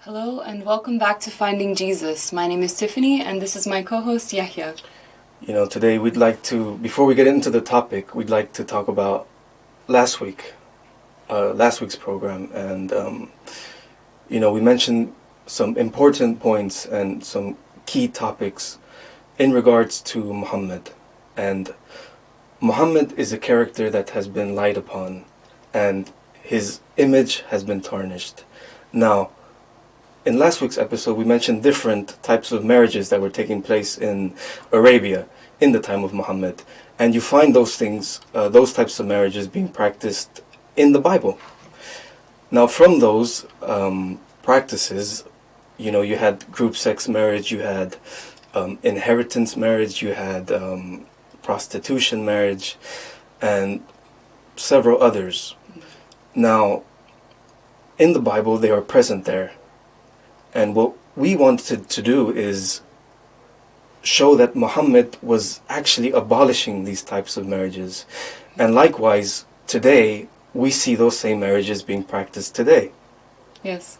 Hello and welcome back to Finding Jesus. My name is Tiffany and this is my co-host Yahya. Today we'd like to, before we get into the topic, we'd like to talk about last week's program. And, we mentioned some important points and some key topics in regards to Muhammad. And Muhammad is a character that has been lied upon and his image has been tarnished. Now, in last week's episode, we mentioned different types of marriages that were taking place in Arabia in the time of Muhammad. And you find those things, those types of marriages being practiced in the Bible. Now, from those practices, you had group sex marriage, you had inheritance marriage, you had prostitution marriage, and several others. Now, in the Bible, they are present there. And what we wanted to do is show that Muhammad was actually abolishing these types of marriages. And likewise, today, we see those same marriages being practiced today. Yes,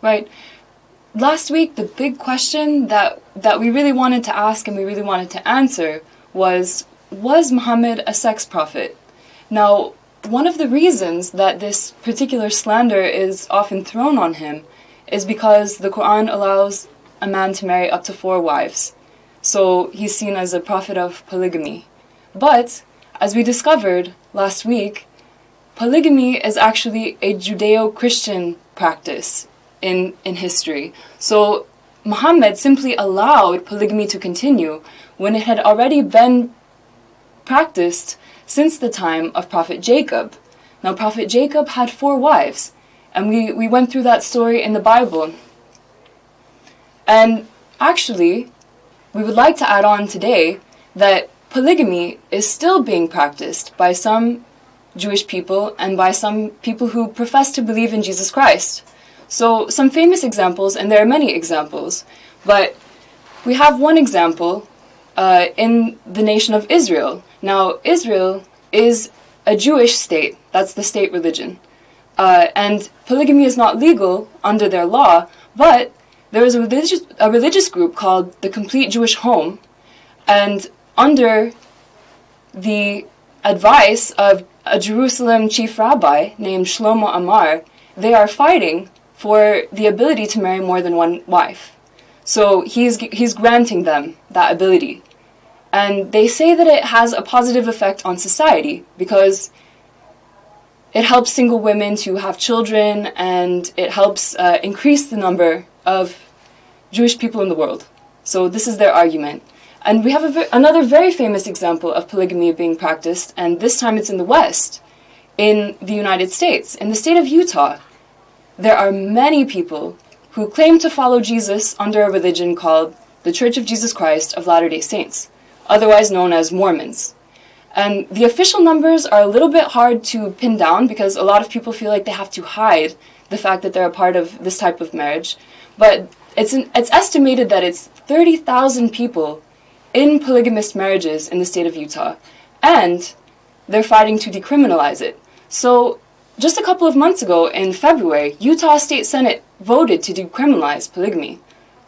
right. Last week, the big question that we really wanted to ask and we really wanted to answer was Muhammad a sex prophet? Now, one of the reasons that this particular slander is often thrown on him is because the Quran allows a man to marry up to 4 wives. So he's seen as a prophet of polygamy. But, as we discovered last week, polygamy is actually a Judeo-Christian practice in history. So Muhammad simply allowed polygamy to continue when it had already been practiced since the time of Prophet Jacob. Now, Prophet Jacob had 4 wives. And we went through that story in the Bible. And actually, we would like to add on today that polygamy is still being practiced by some Jewish people and by some people who profess to believe in Jesus Christ. So some famous examples, and there are many examples, but we have one example in the nation of Israel. Now, Israel is a Jewish state. That's the state religion. And polygamy is not legal under their law, but there is a religious group called the Complete Jewish Home, and under the advice of a Jerusalem chief rabbi named Shlomo Amar, they are fighting for the ability to marry more than 1 wife. So he's granting them that ability. And they say that it has a positive effect on society because it helps single women to have children, and it helps increase the number of Jewish people in the world. So this is their argument. And we have another very famous example of polygamy being practiced, and this time it's in the West, in the United States, in the state of Utah. There are many people who claim to follow Jesus under a religion called the Church of Jesus Christ of Latter-day Saints, otherwise known as Mormons. And the official numbers are a little bit hard to pin down because a lot of people feel like they have to hide the fact that they're a part of this type of marriage. But it's estimated that it's 30,000 people in polygamous marriages in the state of Utah. And they're fighting to decriminalize it. So just a couple of months ago, in February, Utah State Senate voted to decriminalize polygamy.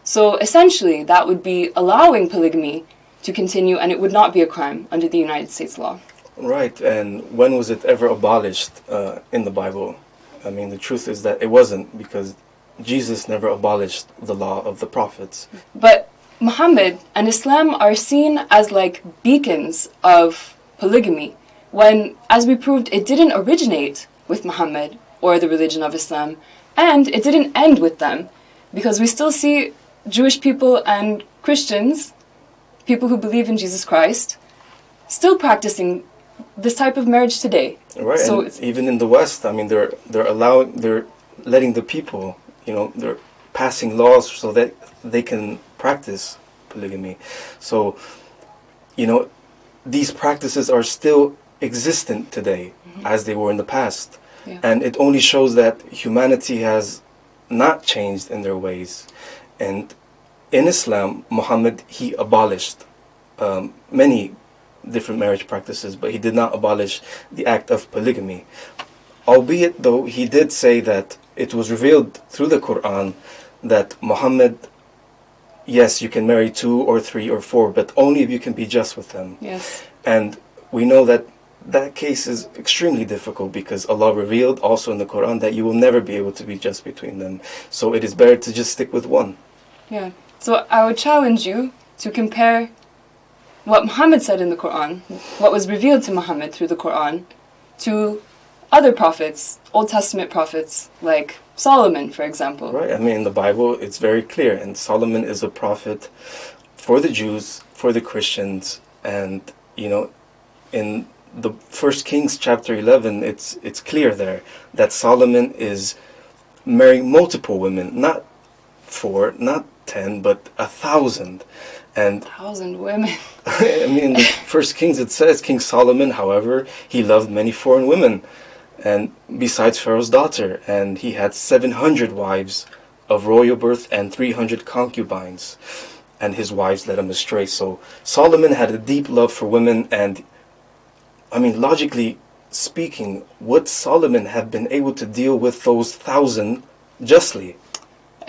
So essentially, that would be allowing polygamy to continue, and it would not be a crime under the United States law. Right, and when was it ever abolished in the Bible? I mean, the truth is that it wasn't, because Jesus never abolished the law of the prophets. But Muhammad and Islam are seen as like beacons of polygamy, when, as we proved, it didn't originate with Muhammad or the religion of Islam, and it didn't end with them, because we still see Jewish people and Christians, people who believe in Jesus Christ, still practicing this type of marriage today. Right, so and even in the West, I mean, they're letting the people, they're passing laws so that they can practice polygamy. So, these practices are still existent today as they were in the past. Yeah. And it only shows that humanity has not changed in their ways. And in Islam, Muhammad, he abolished many different marriage practices, but he did not abolish the act of polygamy. Albeit, though, he did say that it was revealed through the Quran that Muhammad, yes, you can marry 2 or 3 or 4, but only if you can be just with them. Yes. And we know that that case is extremely difficult because Allah revealed also in the Quran that you will never be able to be just between them. So it is better to just stick with one. Yeah. So I would challenge you to compare what Muhammad said in the Quran, what was revealed to Muhammad through the Quran, to other prophets, Old Testament prophets, like Solomon, for example. Right. I mean, in the Bible, it's very clear. And Solomon is a prophet for the Jews, for the Christians. And, in the 1 Kings chapter 11, it's clear there that Solomon is marrying multiple women, not 4, not 10, but 1,000. And 1,000 women. I mean, in the 1 Kings it says, King Solomon, however, he loved many foreign women, and besides Pharaoh's daughter, and he had 700 wives of royal birth and 300 concubines, and his wives led him astray. So Solomon had a deep love for women, and I mean, logically speaking, would Solomon have been able to deal with those 1,000 justly?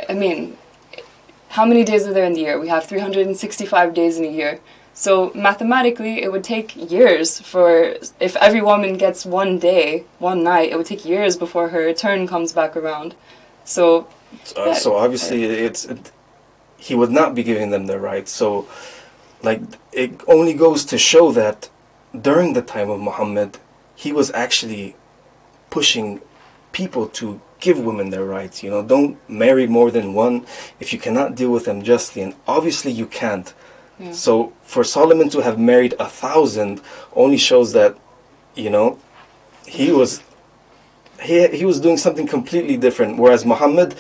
I mean, how many days are there in the year? We have 365 days in a year. So mathematically, it would take years if every woman gets 1 day, 1 night, it would take years before her turn comes back around. So obviously, he would not be giving them their rights. So, it only goes to show that during the time of Muhammad, he was actually pushing people to give women their rights. Don't marry more than one if you cannot deal with them justly, and obviously you can't. Yeah. So for Solomon to have married 1,000 only shows that, he was doing something completely different, whereas Muhammad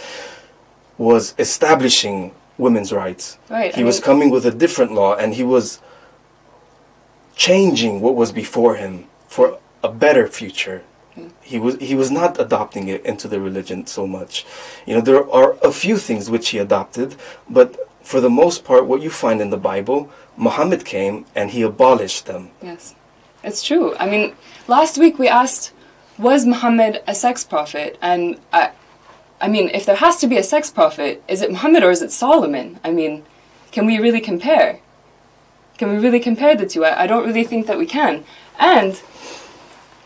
was establishing women's rights. Right. He was coming with a different law, and he was changing what was before him for a better future. He was not adopting it into the religion so much. There are a few things which he adopted, but for the most part, what you find in the Bible, Muhammad came and he abolished them. Yes, it's true. I mean, last week we asked, was Muhammad a sex prophet? And I mean, if there has to be a sex prophet, is it Muhammad or is it Solomon? I mean, can we really compare? Can we really compare the two? I don't really think that we can. And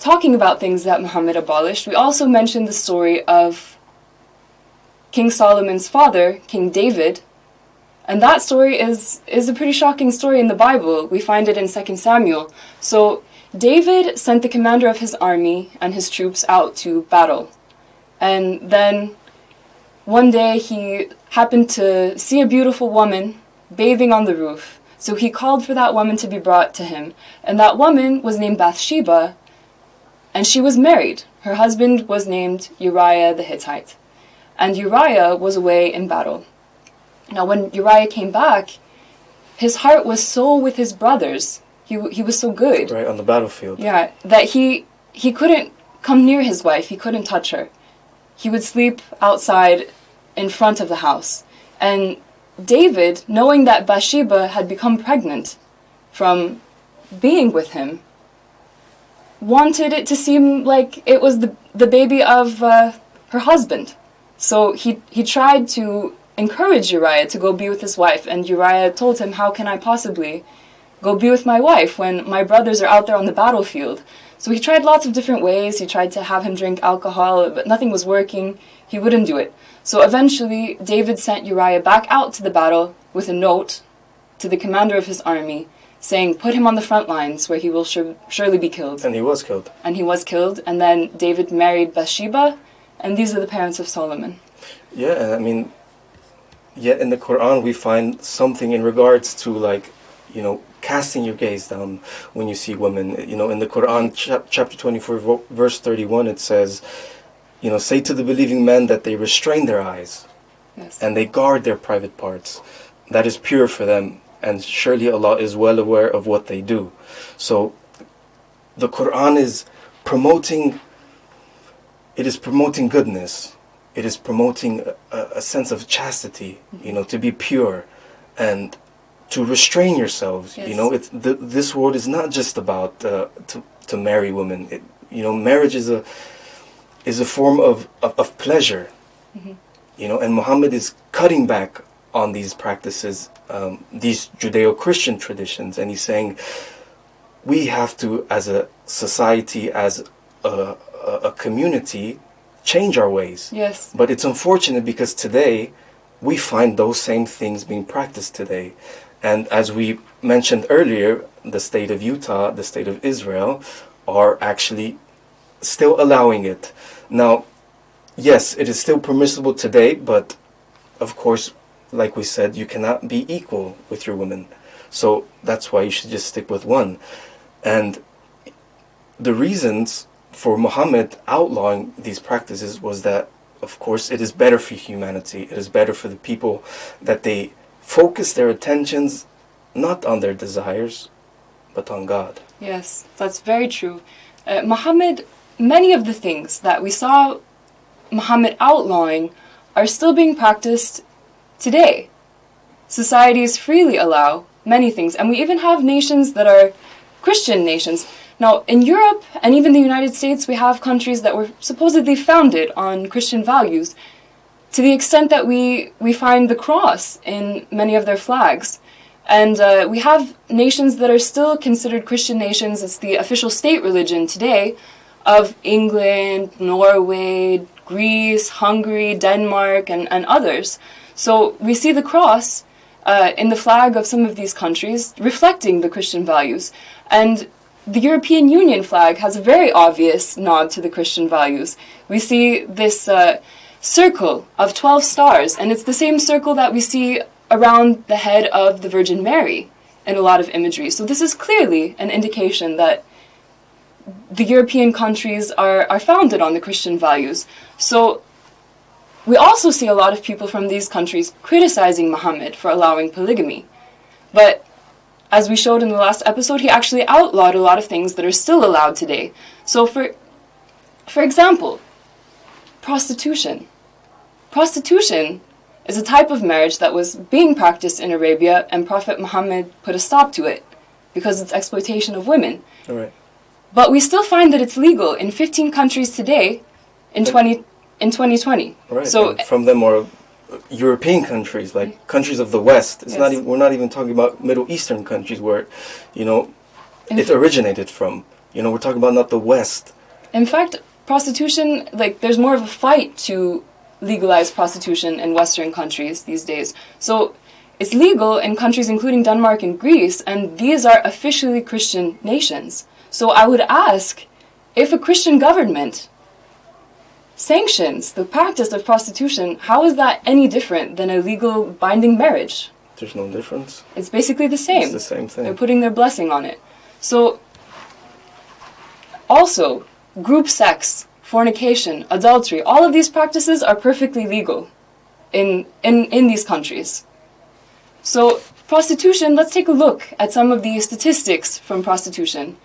talking about things that Muhammad abolished, we also mentioned the story of King Solomon's father, King David. And that story is a pretty shocking story in the Bible. We find it in 2 Samuel. So David sent the commander of his army and his troops out to battle. And then one day he happened to see a beautiful woman bathing on the roof. So he called for that woman to be brought to him. And that woman was named Bathsheba, and she was married. Her husband was named Uriah the Hittite. And Uriah was away in battle. Now when Uriah came back, his heart was so with his brothers. He was so good. Right, on the battlefield. Yeah, that he couldn't come near his wife. He couldn't touch her. He would sleep outside in front of the house. And David, knowing that Bathsheba had become pregnant from being with him, wanted it to seem like it was the baby of her husband. So he tried to encourage Uriah to go be with his wife, and Uriah told him, how can I possibly go be with my wife when my brothers are out there on the battlefield? So he tried lots of different ways. He tried to have him drink alcohol, but nothing was working. He wouldn't do it. So eventually, David sent Uriah back out to the battle with a note to the commander of his army, saying, put him on the front lines where he will surely be killed. And he was killed. And he was killed. And then David married Bathsheba, and these are the parents of Solomon. Yeah, I mean, yet in the Quran we find something in regards to casting your gaze down when you see women. In the Quran, chapter 24, verse 31, it says, say to the believing men that they restrain their eyes Yes. and they guard their private parts. That is pure for them, and surely Allah is well aware of what they do. So the Quran is promoting goodness. It is promoting a sense of chastity, to be pure and to restrain yourselves. Yes. This world is not just about to marry women. Marriage is a form of pleasure. And Muhammad is cutting back on these practices, these Judeo-Christian traditions, and he's saying we have to, as a society, as a community, change our ways. Yes. But it's unfortunate because today we find those same things being practiced today. And as we mentioned earlier, the state of Utah, the state of Israel, are actually still allowing it. Now, yes, it is still permissible today, but of course, like we said, you cannot be equal with your women. So that's why you should just stick with one. And the reasons for Muhammad outlawing these practices was that, of course, it is better for humanity. It is better for the people that they focus their attentions not on their desires, but on God. Yes, that's very true. Muhammad, many of the things that we saw Muhammad outlawing are still being practiced today. Societies freely allow many things, and we even have nations that are Christian nations. Now, in Europe and even the United States, we have countries that were supposedly founded on Christian values, to the extent that we find the cross in many of their flags. And we have nations that are still considered Christian nations. It's the official state religion today of England, Norway, Greece, Hungary, Denmark, and others. So we see the cross in the flag of some of these countries reflecting the Christian values. And the European Union flag has a very obvious nod to the Christian values. We see this circle of 12 stars, and it's the same circle that we see around the head of the Virgin Mary in a lot of imagery. So this is clearly an indication that the European countries are founded on the Christian values. So we also see a lot of people from these countries criticizing Muhammad for allowing polygamy. But as we showed in the last episode, he actually outlawed a lot of things that are still allowed today. So for example, prostitution. Prostitution is a type of marriage that was being practiced in Arabia, and Prophet Muhammad put a stop to it because it's exploitation of women. All right. But we still find that it's legal in 15 countries today in 2020. Right. So and from them are European countries, like countries of the West. It's not even, we're not even talking about Middle Eastern countries where, it originated from. We're talking about not the West. In fact, prostitution, there's more of a fight to legalize prostitution in Western countries these days. So it's legal in countries including Denmark and Greece, and these are officially Christian nations. So I would ask, if a Christian government sanctions the practice of prostitution, how is that any different than a legal binding marriage? There's no difference. It's basically the same. It's the same thing. They're putting their blessing on it. So, also, group sex, fornication, adultery, all of these practices are perfectly legal in these countries. So, prostitution, let's take a look at some of the statistics from prostitution.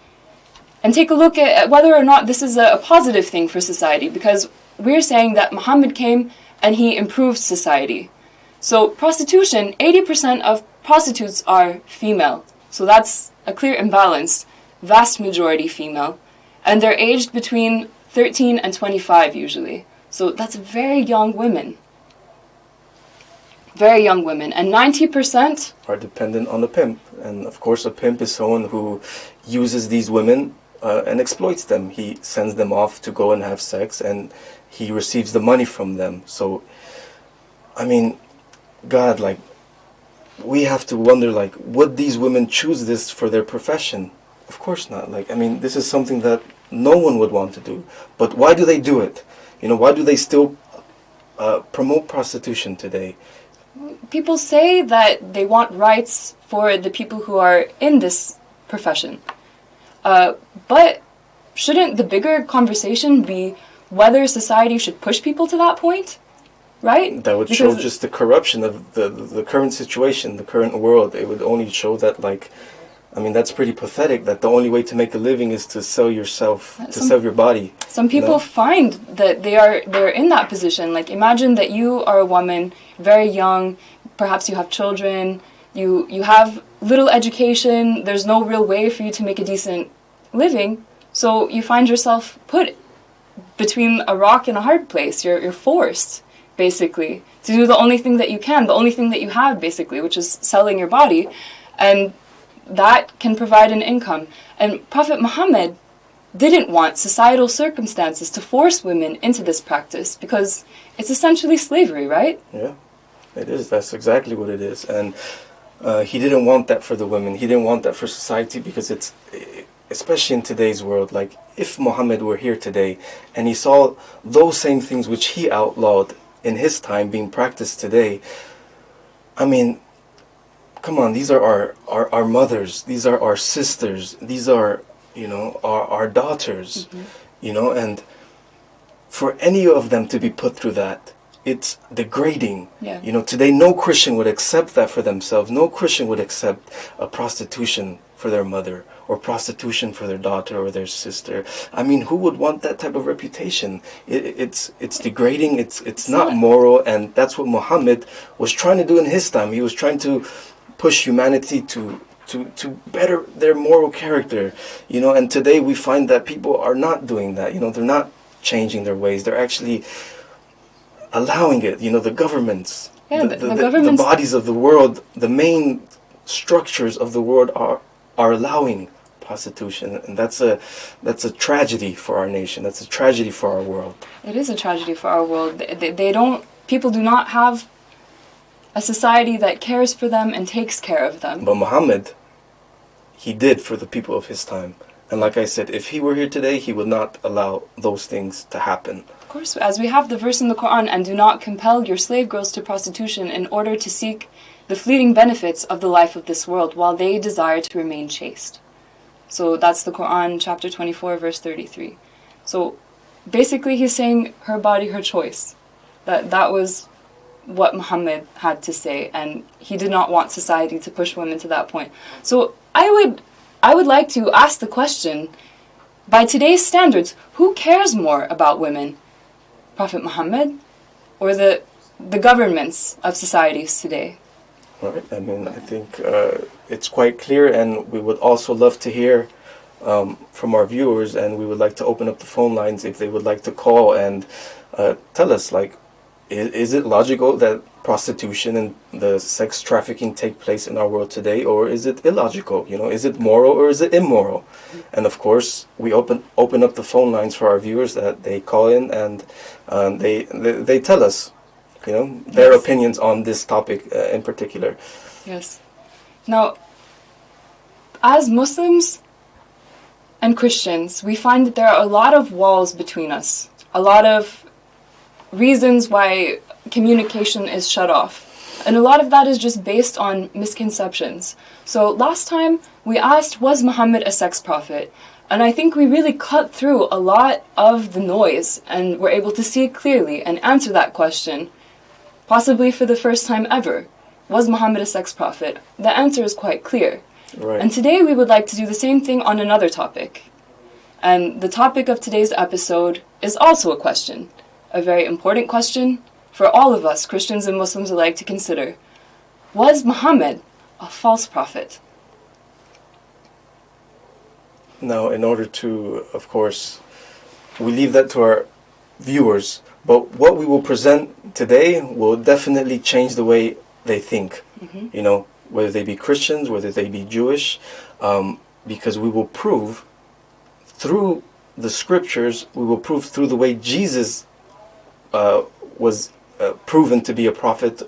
And take a look at whether or not this is a positive thing for society, because we're saying that Muhammad came and he improved society. So prostitution, 80% of prostitutes are female. So that's a clear imbalance. Vast majority female. And they're aged between 13 and 25 usually. So that's very young women. Very young women. And 90% are dependent on a pimp. And of course a pimp is someone who uses these women and exploits them. He sends them off to go and have sex, and he receives the money from them. So, God, we have to wonder, would these women choose this for their profession? Of course not. This is something that no one would want to do. But why do they do it? Why do they still promote prostitution today? People say that they want rights for the people who are in this profession. But shouldn't the bigger conversation be, whether society should push people to that point, right? That would show just the corruption of the current situation, the current world. It would only show that, like, I mean, that's pretty pathetic, that the only way to make a living is to sell yourself, to sell your body. Some people find that they're in that position. Like, imagine that you are a woman, very young, perhaps you have children, you have little education, there's no real way for you to make a decent living, so you find yourself put between a rock and a hard place. You're forced, basically, to do the only thing that you can, the only thing that you have, basically, which is selling your body, and that can provide an income. And Prophet Muhammad didn't want societal circumstances to force women into this practice, because it's essentially slavery, right? Yeah, it is. That's exactly what it is. And he didn't want that for the women. He didn't want that for society, because it's, especially in today's world, like, if Muhammad were here today and he saw those same things which he outlawed in his time being practiced today, I mean, come on, these are our mothers, these are our sisters, these are, you know, our daughters, you know, and for any of them to be put through that, it's degrading. Yeah. You know, today no Christian would accept that for themselves. No Christian would accept a prostitution for their mother, or prostitution for their daughter or their sister. I mean, who would want that type of reputation? It's degrading, it's not moral, and that's what Muhammad was trying to do in his time. He was trying to push humanity to better their moral character, you know, and today we find that people are not doing that, you know, they're not changing their ways, they're actually allowing it, you know, the governments, the bodies of the world, the main structures of the world are allowing prostitution, and that's a tragedy for our nation, that's a tragedy for our world. It is a tragedy for our world. People do not have a society that cares for them and takes care of them. But Muhammad, he did for the people of his time. And like I said, if he were here today, he would not allow those things to happen. Of course, as we have the verse in the Quran, and do not compel your slave girls to prostitution in order to seek the fleeting benefits of the life of this world, while they desire to remain chaste. So that's the Quran, chapter 24, verse 33. So basically he's saying her body, her choice. That was what Muhammad had to say, and he did not want society to push women to that point. So I would like to ask the question, by today's standards, who cares more about women? Prophet Muhammad or the governments of societies today? Right. I mean, I think it's quite clear, and we would also love to hear from our viewers, and we would like to open up the phone lines if they would like to call and tell us, like, is it logical that prostitution and the sex trafficking take place in our world today, or is it illogical? You know, is it moral or is it immoral? And of course, we open up the phone lines for our viewers, that they call in and they tell us, you know, their opinions on this topic in particular. Yes. Now, as Muslims and Christians, we find that there are a lot of walls between us, a lot of reasons why communication is shut off. And a lot of that is just based on misconceptions. So last time we asked, was Muhammad a sex prophet? And I think we really cut through a lot of the noise and were able to see clearly and answer that question, possibly for the first time ever. Was Muhammad a sex prophet? The answer is quite clear. Right. And today we would like to do the same thing on another topic. And the topic of today's episode is also a question. A very important question for all of us, Christians and Muslims alike, to consider. Was Muhammad a false prophet? Now, in order to, of course, we leave that to our viewers, but what we will present today will definitely change the way they think. You know, whether they be Christians, whether they be Jewish, because we will prove through the scriptures, we will prove through the way Jesus was proven to be a prophet,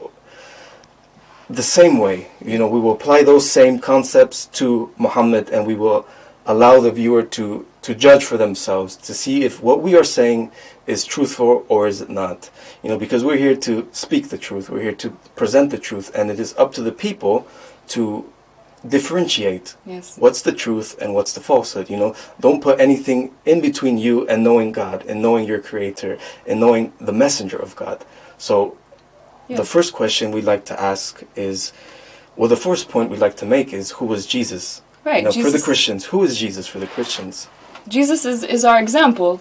the same way. You know, we will apply those same concepts to Muhammad, and we will allow the viewer to judge for themselves, to see if what we are saying is truthful or is it not. You know, because we're here to speak the truth, we're here to present the truth, and it is up to the people to differentiate Yes. what's the truth and what's the falsehood. Don't put anything in between you and knowing God and knowing your Creator and knowing the messenger of God. So Yes. the first question we'd like to ask is, well, the first point we'd like to make is, who was Jesus? Right. For the Jesus, Christians, who is Jesus for the Christians? Jesus is our example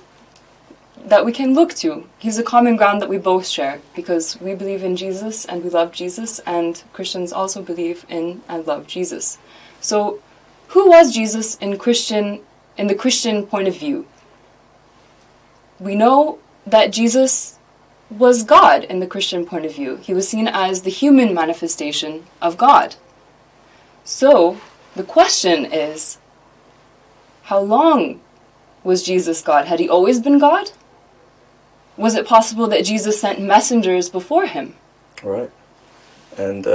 that we can look to. He's a common ground that we both share because we believe in Jesus and we love Jesus, and Christians also believe in and love Jesus. So, who was Jesus in the Christian point of view? We know that Jesus was God in the Christian point of view. He was seen as the human manifestation of God. So, the question is, how long was Jesus God? Had he always been God? Was it possible that Jesus sent messengers before him? Right. And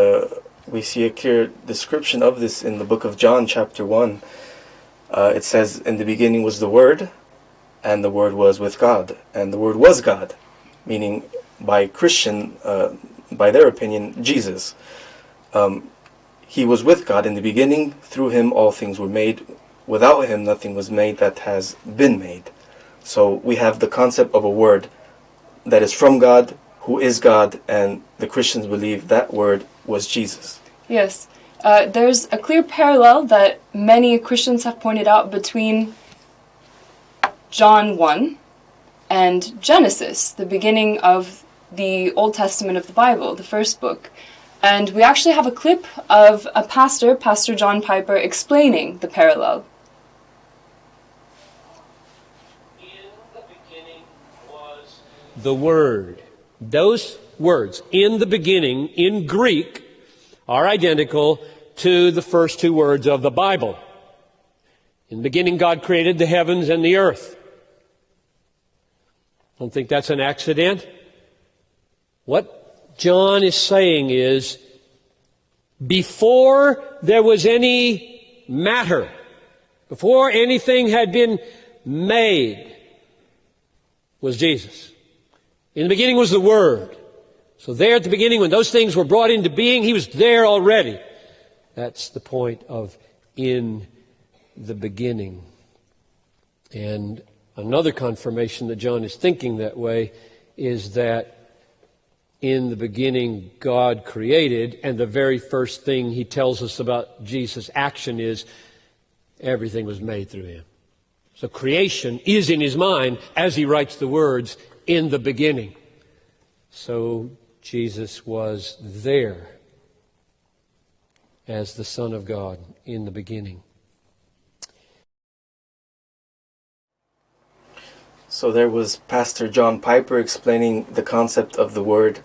we see a clear description of this in the book of John, chapter 1. It says, in the beginning was the Word, and the Word was with God, and the Word was God. Meaning, by their opinion, Jesus. He was with God in the beginning. Through him all things were made. Without him nothing was made that has been made. So we have the concept of a Word that is from God, who is God, and the Christians believe that Word was Jesus. Yes. There's a clear parallel that many Christians have pointed out between John 1 and Genesis, the beginning of the Old Testament of the Bible, the first book. And we actually have a clip of a pastor, Pastor John Piper, explaining the parallel. In the beginning was the Word. Those words, in the beginning, in Greek, are identical to the first two words of the Bible. In the beginning, God created the heavens and the earth. Don't think that's an accident. What John is saying is, before there was any matter, before anything had been made, was Jesus. In the beginning was the Word. So there at the beginning, when those things were brought into being, he was there already. That's the point of in the beginning. And another confirmation that John is thinking that way is that in the beginning God created, and the very first thing he tells us about Jesus' action is everything was made through him. So creation is in his mind as he writes the words, in the beginning. So Jesus was there as the Son of God in the beginning. So there was Pastor John Piper explaining the concept of the Word,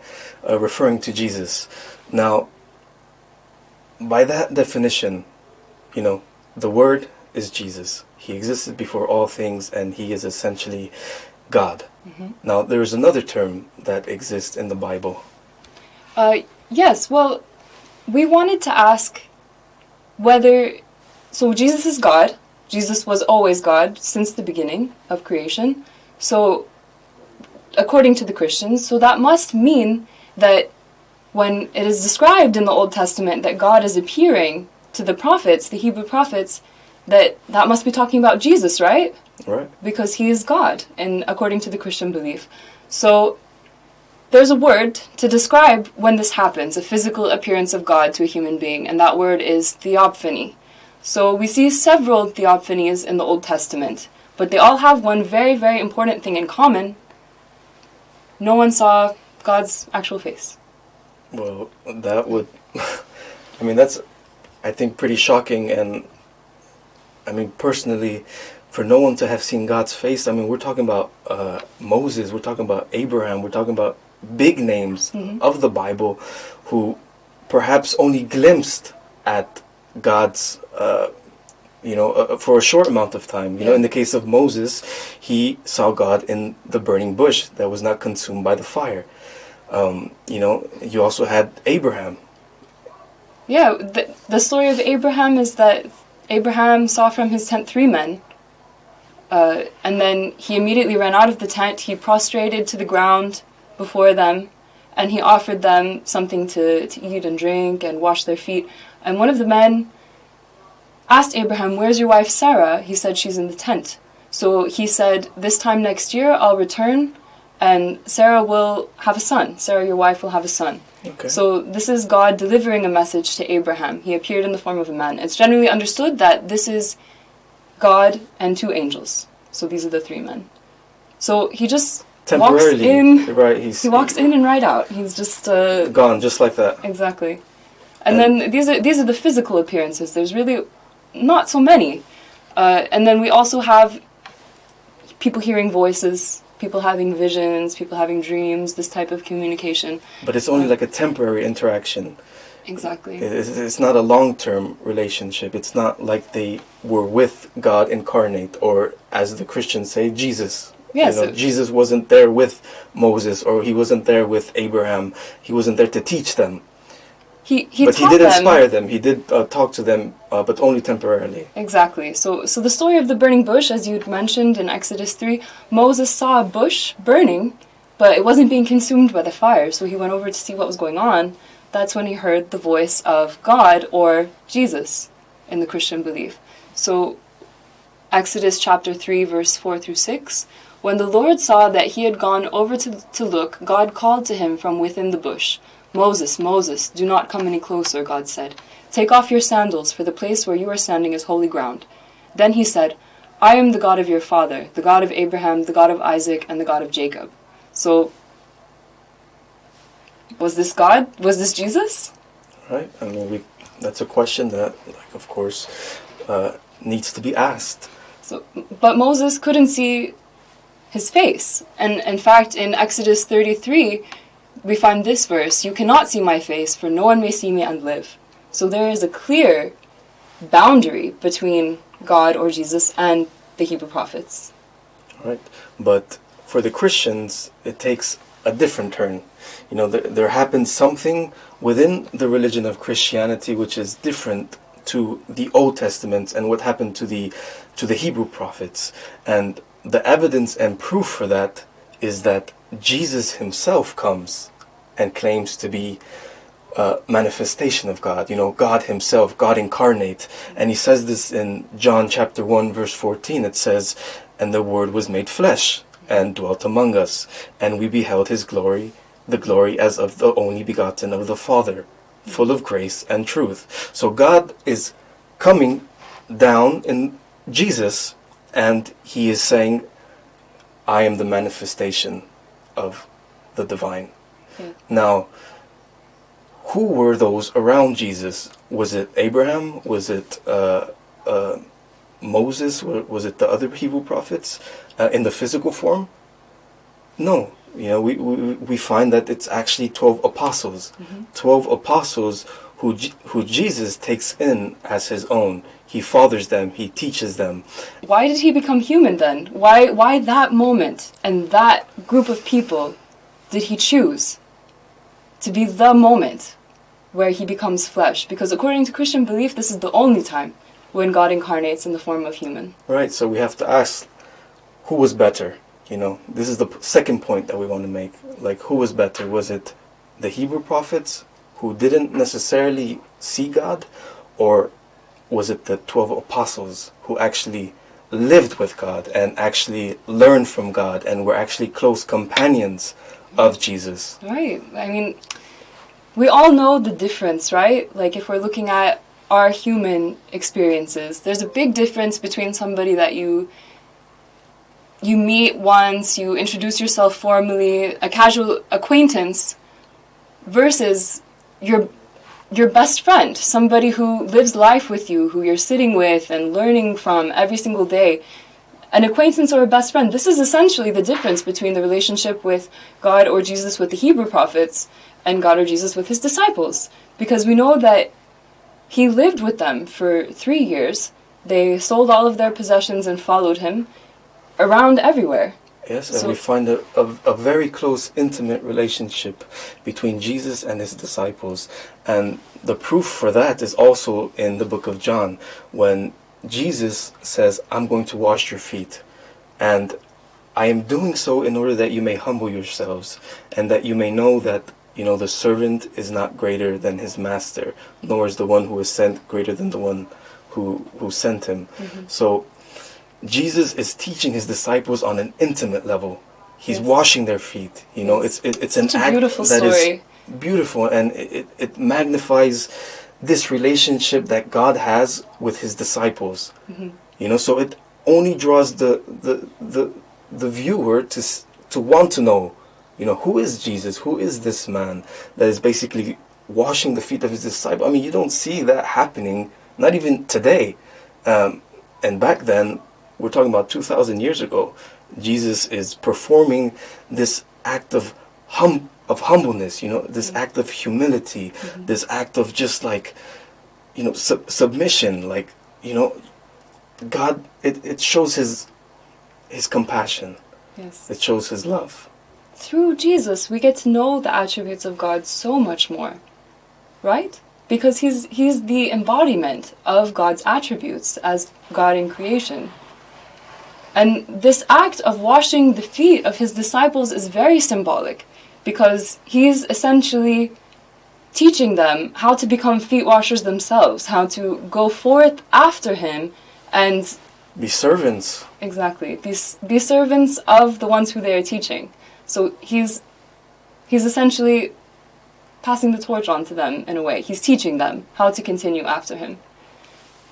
referring to Jesus. Now, by that definition, the Word is Jesus. He existed before all things, and he is essentially God. Mm-hmm. Now, there is another term that exists in the Bible. Yes, well, we wanted to ask so Jesus is God. Jesus was always God since the beginning of creation. So, according to the Christians, so that must mean that when it is described in the Old Testament that God is appearing to the prophets, the Hebrew prophets, that must be talking about Jesus, right? Right. Because he is God, and according to the Christian belief. So, there's a word to describe when this happens, a physical appearance of God to a human being, and that word is theophany. So we see several theophanies in the Old Testament, but they all have one very, very important thing in common. No one saw God's actual face. Well, that would... that's, I think, pretty shocking, and, personally, for no one to have seen God's face, we're talking about Moses, we're talking about Abraham, we're talking about big names of the Bible who perhaps only glimpsed at God's, for a short amount of time. In the case of Moses, he saw God in the burning bush that was not consumed by the fire. You also had Abraham. Yeah, the story of Abraham is that Abraham saw from his tent 3 men. And then he immediately ran out of the tent, he prostrated to the ground before them, and he offered them something to eat and drink and wash their feet. And one of the men asked Abraham, "Where's your wife Sarah?" He said, "She's in the tent." So he said, "This time next year I'll return and Sarah will have a son. Sarah, your wife, will have a son." Okay. So this is God delivering a message to Abraham. He appeared in the form of a man. It's generally understood that this is God and two angels. So these are the three men. So he just walks Temporarily, in. right? He walks in and right out. He's just gone, just like that. exactly. And then these are the physical appearances. There's really not so many. And then we also have people hearing voices, people having visions, people having dreams, this type of communication. But it's only like a temporary interaction. Exactly. It's not a long-term relationship. It's not like they were with God incarnate, or as the Christians say, Jesus. Yes. Jesus wasn't there with Moses, or he wasn't there with Abraham. He wasn't there to teach them. He But he taught did them. inspire them. He did talk to them, but only temporarily. Exactly. So the story of the burning bush, as you'd mentioned in Exodus 3, Moses saw a bush burning, but it wasn't being consumed by the fire, so he went over to see what was going on. That's when he heard the voice of God, or Jesus, in the Christian belief. So Exodus chapter 3, verse 4 through 6, when the Lord saw that he had gone over to look, God called to him from within the bush. "Moses, Moses, do not come any closer," God said. "Take off your sandals, for the place where you are standing is holy ground." Then he said, "I am the God of your father, the God of Abraham, the God of Isaac, and the God of Jacob." So, was this God? Was this Jesus? Right? I mean, that's a question that, like, of course, needs to be asked. So, but Moses couldn't see his face. And in fact, in Exodus 33, we find this verse, "You cannot see my face, for no one may see me and live." So there is a clear boundary between God or Jesus and the Hebrew prophets. Right? But for the Christians, it takes a different turn. You know, there happens something within the religion of Christianity which is different to the Old Testament and what happened to the Hebrew prophets. And the evidence and proof for that is that Jesus himself comes and claims to be a manifestation of God, you know, God himself, God incarnate. And he says this in John chapter 1 verse 14. It says, "And the Word was made flesh and dwelt among us, and we beheld his glory, the glory as of the only begotten of the Father, full of grace and truth." So God is coming down in Jesus, and he is saying, "I am the manifestation of the divine." Yeah. Now, who were those around Jesus? Was it Abraham? Was it Moses? Was it the other Hebrew prophets in the physical form? No. You know, we find that it's actually 12 apostles. 12 apostles who Jesus takes in as his own. He fathers them, he teaches them. Why did he become human then? Why that moment and that group of people did he choose to be the moment where he becomes flesh? Because according to Christian belief, this is the only time when God incarnates in the form of human. Right, so we have to ask, who was better? You know, this is the second point that we want to make. Like, who was better? Was it the Hebrew prophets who didn't necessarily see God? Or was it the 12 apostles who actually lived with God and actually learned from God and were actually close companions of Jesus? Right. I mean, we all know the difference, right? Like, if we're looking at our human experiences, there's a big difference between somebody that you meet once, you introduce yourself formally, a casual acquaintance, versus your best friend, somebody who lives life with you, who you're sitting with and learning from every single day. An acquaintance or a best friend, this is essentially the difference between the relationship with God or Jesus with the Hebrew prophets and God or Jesus with his disciples. Because we know that he lived with them for 3 years. They sold all of their possessions and followed him around everywhere. Yes, and we find a very close, intimate relationship between Jesus and his disciples. And the proof for that is also in the book of John, when Jesus says, "I'm going to wash your feet, and I am doing so in order that you may humble yourselves, and that you may know that, you know, the servant is not greater than his master, nor is the one who is sent greater than the one who sent him. So Jesus is teaching his disciples on an intimate level. He's washing their feet. You know, it's an Such a act beautiful that story. is beautiful, and it magnifies this relationship that God has with his disciples. You know, so it only draws the viewer to want to know, you know, who is Jesus? Who is this man that is basically washing the feet of his disciples? I mean, you don't see that happening, not even today. And back then, we're talking about 2,000 years ago, Jesus is performing this act of humbleness, you know, this act of humility, this act of just like, you know, submission, like, you know, God, it shows his compassion. Yes. It shows his love. Through Jesus, we get to know the attributes of God so much more, right? Because he's the embodiment of God's attributes as God in creation. And this act of washing the feet of his disciples is very symbolic, because he's essentially teaching them how to become feet washers themselves, how to go forth after him and be servants. exactly be servants of the ones who they are teaching. So he's essentially passing the torch on to them in a way. He's teaching them how to continue after him.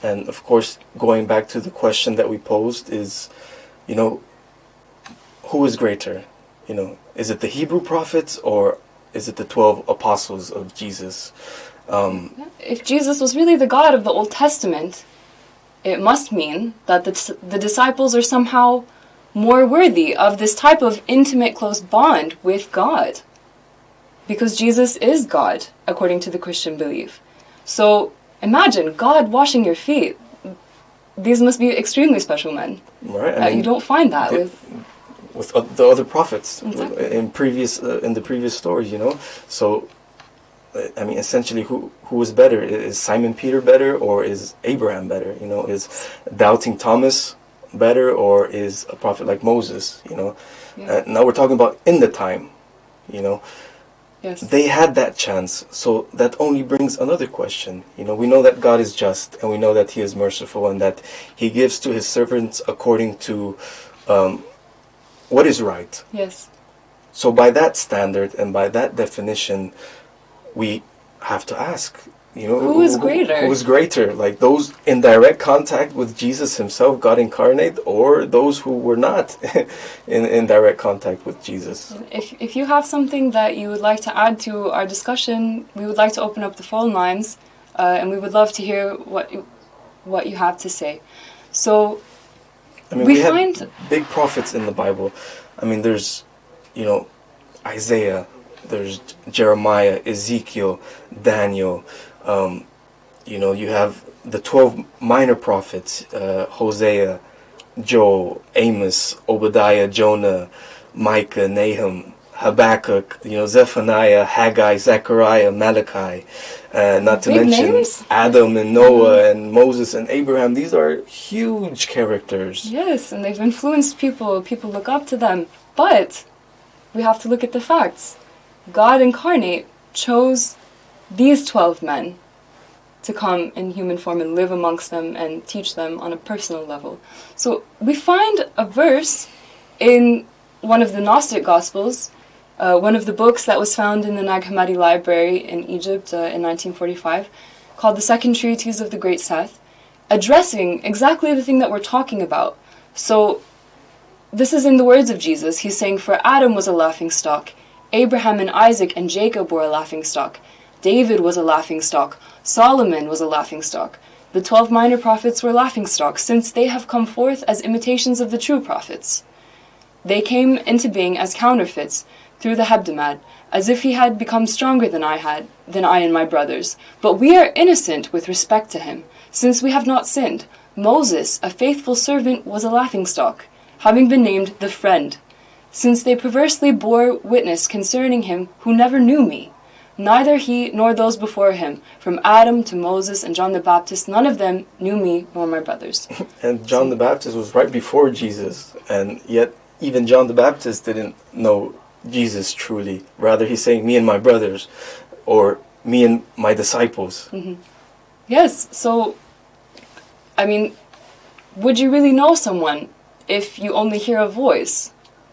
And of course, going back to the question that we posed is, you know, who is greater? You know, is it the Hebrew prophets or is it the 12 apostles of Jesus? If Jesus was really the God of the Old Testament, it must mean that the disciples are somehow more worthy of this type of intimate, close bond with God. Because Jesus is God, according to the Christian belief. So imagine God washing your feet. These must be extremely special men. Right. I mean, you don't find that with the other prophets Exactly. in the previous stories, you know. So, I mean, essentially, who is better? Is Simon Peter better, or is Abraham better? You know, is doubting Thomas better, or is a prophet like Moses? You know, now we're talking about in the time, you know. Yes. They had that chance, so that only brings another question. You know, we know that God is just, and we know that he is merciful, and that he gives to his servants according to what is right. Yes. So by that standard and by that definition, we have to ask, you know, Who is greater? Who is greater? Like those in direct contact with Jesus himself, God incarnate, or those who were not in direct contact with Jesus? If you have something that you would like to add to our discussion, we would like to open up the phone lines, and we would love to hear what you have to say. So, I mean, we had big prophets in the Bible. I mean, there's, you know, Isaiah, there's Jeremiah, Ezekiel, Daniel. You know, you have the 12 minor prophets, Hosea, Joel, Amos, Obadiah, Jonah, Micah, Nahum, Habakkuk, you know, Zephaniah, Haggai, Zechariah, Malachi, not to Big mention names? Adam and Noah and Moses and Abraham. These are huge characters. yes, and they've influenced people. People look up to them. But we have to look at the facts. God incarnate chose these 12 men to come in human form and live amongst them and teach them on a personal level. So we find a verse in one of the Gnostic Gospels, one of the books that was found in the Nag Hammadi Library in Egypt in 1945, called the Second Treatise of the Great Seth, addressing exactly the thing that we're talking about. So this is in the words of Jesus. He's saying, "For Adam was a laughingstock, Abraham and Isaac and Jacob were a laughingstock, David was a laughingstock, Solomon was a laughingstock. The 12 minor prophets were laughingstocks, since they have come forth as imitations of the true prophets. They came into being as counterfeits through the Hebdomad, as if he had become stronger than I and my brothers. But we are innocent with respect to him, since we have not sinned. Moses, a faithful servant, was a laughingstock, having been named the Friend, since they perversely bore witness concerning him who never knew me. Neither he nor those before him, from Adam to Moses and John the Baptist, none of them knew me nor my brothers." And John the Baptist was right before Jesus, and yet even John the Baptist didn't know Jesus truly. Rather, he's saying, me and my brothers, or me and my disciples. Yes, so I mean, would you really know someone if you only hear a voice?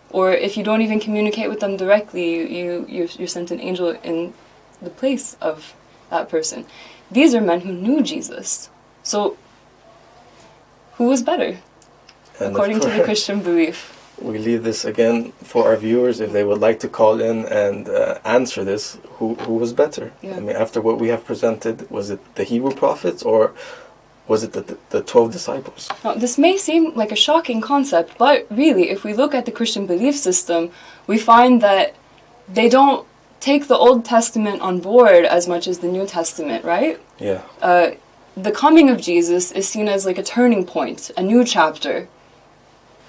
Or if you don't even communicate with them directly, you're sent an angel in the place of that person. These are men who knew Jesus. So, who was better, And according to the Christian belief? We leave this again for our viewers if they would like to call in and answer this. Who was better? Yeah. I mean, after what we have presented, was it the Hebrew prophets or was it the 12 disciples? Now, this may seem like a shocking concept, but really, if we look at the Christian belief system, we find that they don't take the Old Testament on board as much as the New Testament, right? Yeah. The coming of Jesus is seen as like a turning point, a new chapter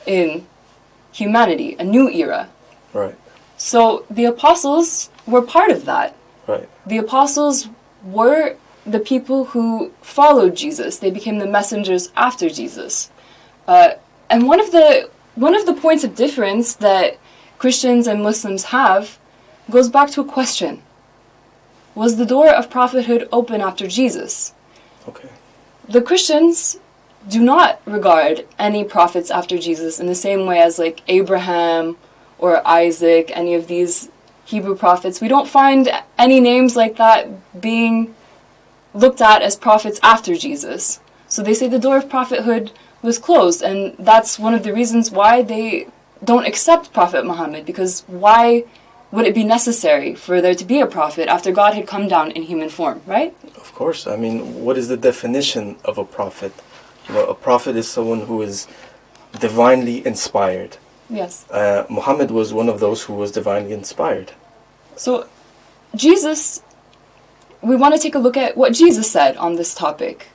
in humanity, a new era. Right. So the apostles were part of that. Right. The apostles were the people who followed Jesus. They became the messengers after Jesus. And one of the points of difference that Christians and Muslims have goes back to a question. Was the door of prophethood open after Jesus? Okay. The Christians do not regard any prophets after Jesus in the same way as like Abraham or Isaac, any of these Hebrew prophets. We don't find any names like that being looked at as prophets after Jesus. So they say the door of prophethood was closed, and that's one of the reasons why they don't accept Prophet Muhammad, because why would it be necessary for there to be a prophet after God had come down in human form, right? Of course. I mean, what is the definition of a prophet? You know, a prophet is someone who is divinely inspired. Yes. Muhammad was one of those who was divinely inspired. So, Jesus, we want to take a look at what Jesus said on this topic.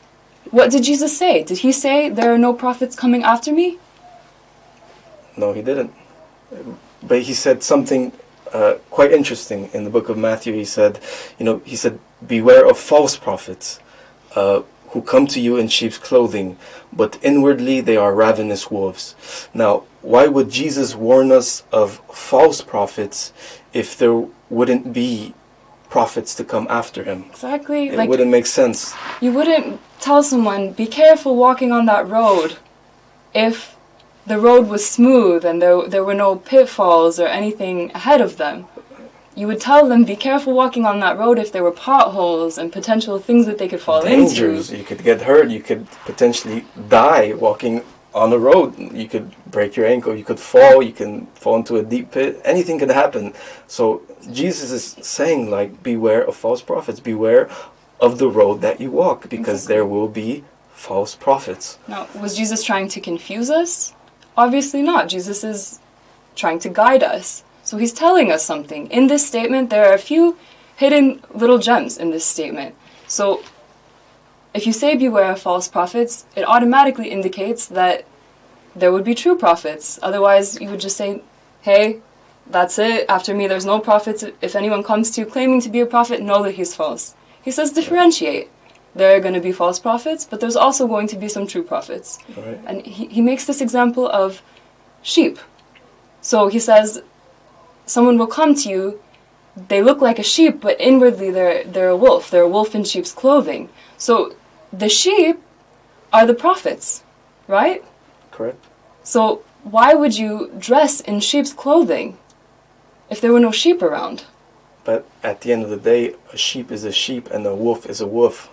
What did Jesus say? Did he say, there are no prophets coming after me? No, he didn't. But he said something quite interesting in the book of Matthew. He said, beware of false prophets who come to you in sheep's clothing, but inwardly they are ravenous wolves. Now, why would Jesus warn us of false prophets if there wouldn't be prophets to come after him? Exactly. It wouldn't make sense. You wouldn't tell someone, be careful walking on that road, if the road was smooth and there were no pitfalls or anything ahead of them. You would tell them, be careful walking on that road if there were potholes and potential things that they could fall Dangers. into. You could get hurt. You could potentially die walking on the road. You could break your ankle. You could fall. You can fall into a deep pit. Anything could happen. So Jesus is saying, like, beware of false prophets. Beware of the road that you walk, because there will be false prophets. Now, was Jesus trying to confuse us? Obviously not. Jesus is trying to guide us. So he's telling us something. In this statement, there are a few hidden little gems in this statement. So if you say beware of false prophets, it automatically indicates that there would be true prophets. Otherwise, you would just say, hey, that's it. After me, there's no prophets. If anyone comes to you claiming to be a prophet, know that he's false. He says differentiate. There are going to be false prophets, but there's also going to be some true prophets. Right. And he makes this example of sheep. So he says, someone will come to you, they look like a sheep, but inwardly they're a wolf. They're a wolf in sheep's clothing. So the sheep are the prophets, right? Correct. So why would you dress in sheep's clothing if there were no sheep around? But at the end of the day, a sheep is a sheep and a wolf is a wolf.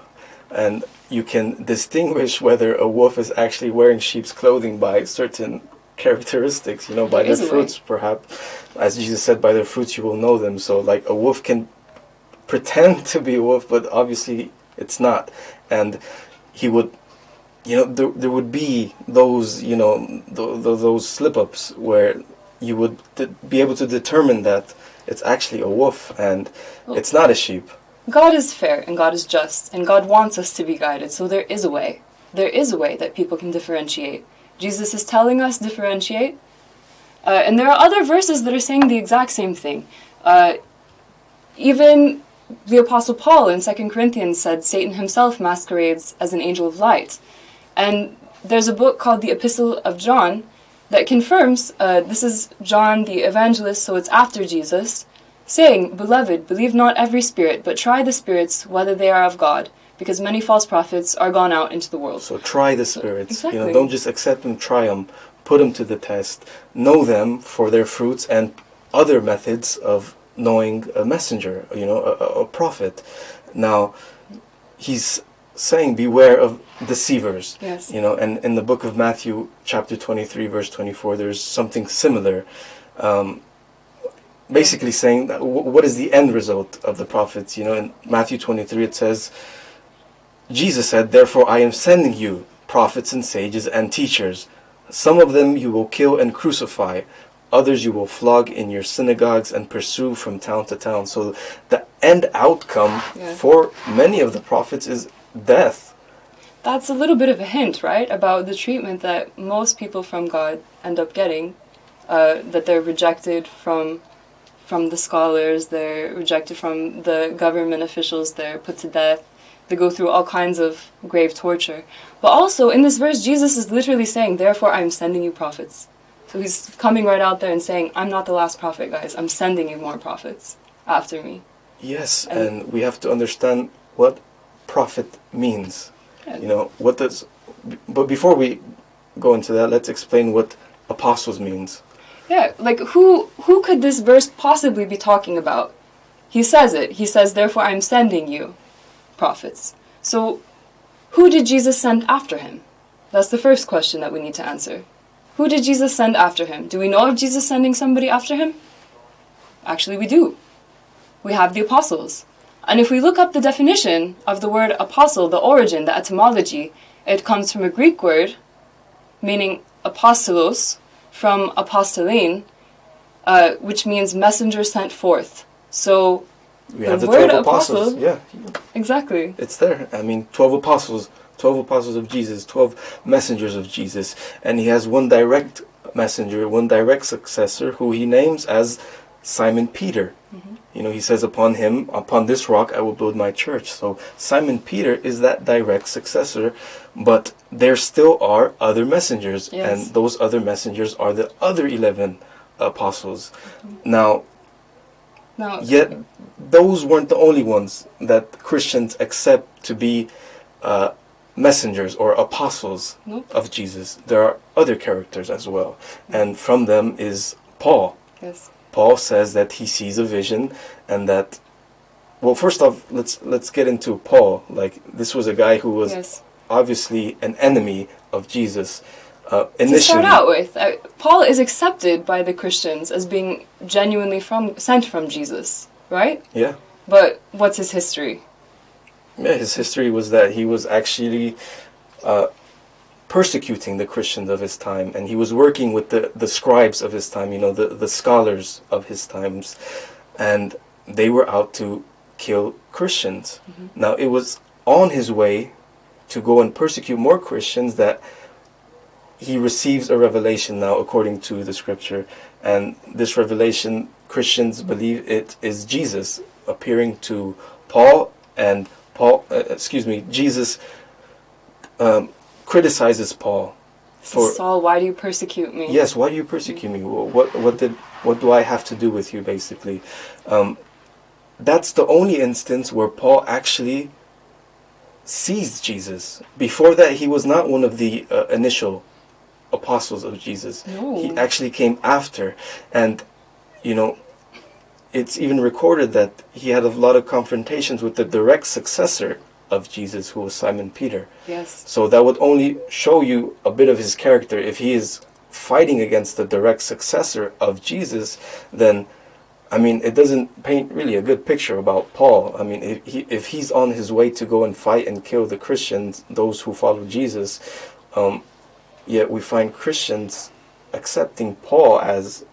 And you can distinguish whether a wolf is actually wearing sheep's clothing by certain characteristics, by their fruits, perhaps. As Jesus said, by their fruits you will know them. So, like, a wolf can pretend to be a wolf, but obviously it's not. And he would, there would be those, those slip-ups where you would be able to determine that it's actually a wolf and it's not a sheep. God is fair and God is just, and God wants us to be guided, so there is a way. There is a way that people can differentiate. Jesus is telling us differentiate. And there are other verses that are saying the exact same thing. Even the Apostle Paul in 2 Corinthians said Satan himself masquerades as an angel of light. And there's a book called the Epistle of John that confirms, this is John the evangelist, so it's after Jesus, saying, Beloved, believe not every spirit, but try the spirits whether they are of God, because many false prophets are gone out into the world. So try the spirits. Exactly. Don't just accept them, try them, put them to the test, know them for their fruits and other methods of knowing a messenger, a prophet. Now, he's saying beware of deceivers. Yes. And in the book of Matthew, chapter 23, verse 24, there's something similar. Basically saying that what is the end result of the prophets. In Matthew 23 it says, Jesus said, "Therefore I am sending you prophets and sages and teachers. Some of them you will kill and crucify. Others you will flog in your synagogues and pursue from town to town." So the end outcome for many of the prophets is death. That's a little bit of a hint, right, about the treatment that most people from God end up getting, that they're rejected from the scholars, they're rejected from the government officials, they're put to death, they go through all kinds of grave torture. But also, in this verse, Jesus is literally saying, "Therefore I'm sending you prophets." So he's coming right out there and saying, I'm not the last prophet, guys. I'm sending you more prophets after me. Yes, and we have to understand what prophet means. What does... But before we go into that, let's explain what apostles means. Yeah, like who could this verse possibly be talking about? He says it. He says, "Therefore I'm sending you prophets." So who did Jesus send after him? That's the first question that we need to answer. Who did Jesus send after him? Do we know of Jesus sending somebody after him? Actually, we do. We have the apostles. And if we look up the definition of the word apostle, the origin, the etymology, it comes from a Greek word meaning apostolos, from apostolein, which means messenger sent forth. So we have the 12 apostles. Yeah. Exactly. It's there. 12 apostles. 12 apostles of Jesus, 12 messengers of Jesus. And he has one direct messenger, one direct successor, who he names as Simon Peter. Mm-hmm. He says, upon this rock I will build my church. So Simon Peter is that direct successor, but there still are other messengers. Yes. And those other messengers are the other 11 apostles. Mm-hmm. Now, yet those weren't the only ones that Christians accept to be messengers or apostles of Jesus. There are other characters as well, and from them is Paul. Yes. Paul says that he sees a vision, and that, well, first off, let's get into Paul. Like, this was a guy who was obviously an enemy of Jesus. Initially, to start out with, Paul is accepted by the Christians as being genuinely sent from Jesus, right? Yeah. But what's his history? Yeah, his history was that he was actually persecuting the Christians of his time, and he was working with the scribes of his time, the scholars of his times, and they were out to kill Christians. Mm-hmm. Now, it was on his way to go and persecute more Christians that he receives a revelation now, according to the scripture, and this revelation, Christians believe it is Jesus appearing to Paul, and Jesus criticizes Paul for, "Saul, why do you persecute me?" Yes, why do you persecute me? What do I have to do with you, basically? That's the only instance where Paul actually sees Jesus. Before that, he was not one of the initial apostles of Jesus. No. He actually came after, and it's even recorded that he had a lot of confrontations with the direct successor of Jesus, who was Simon Peter. Yes. So that would only show you a bit of his character. If he is fighting against the direct successor of Jesus, then, it doesn't paint really a good picture about Paul. If he's on his way to go and fight and kill the Christians, those who follow Jesus, yet we find Christians accepting Paul as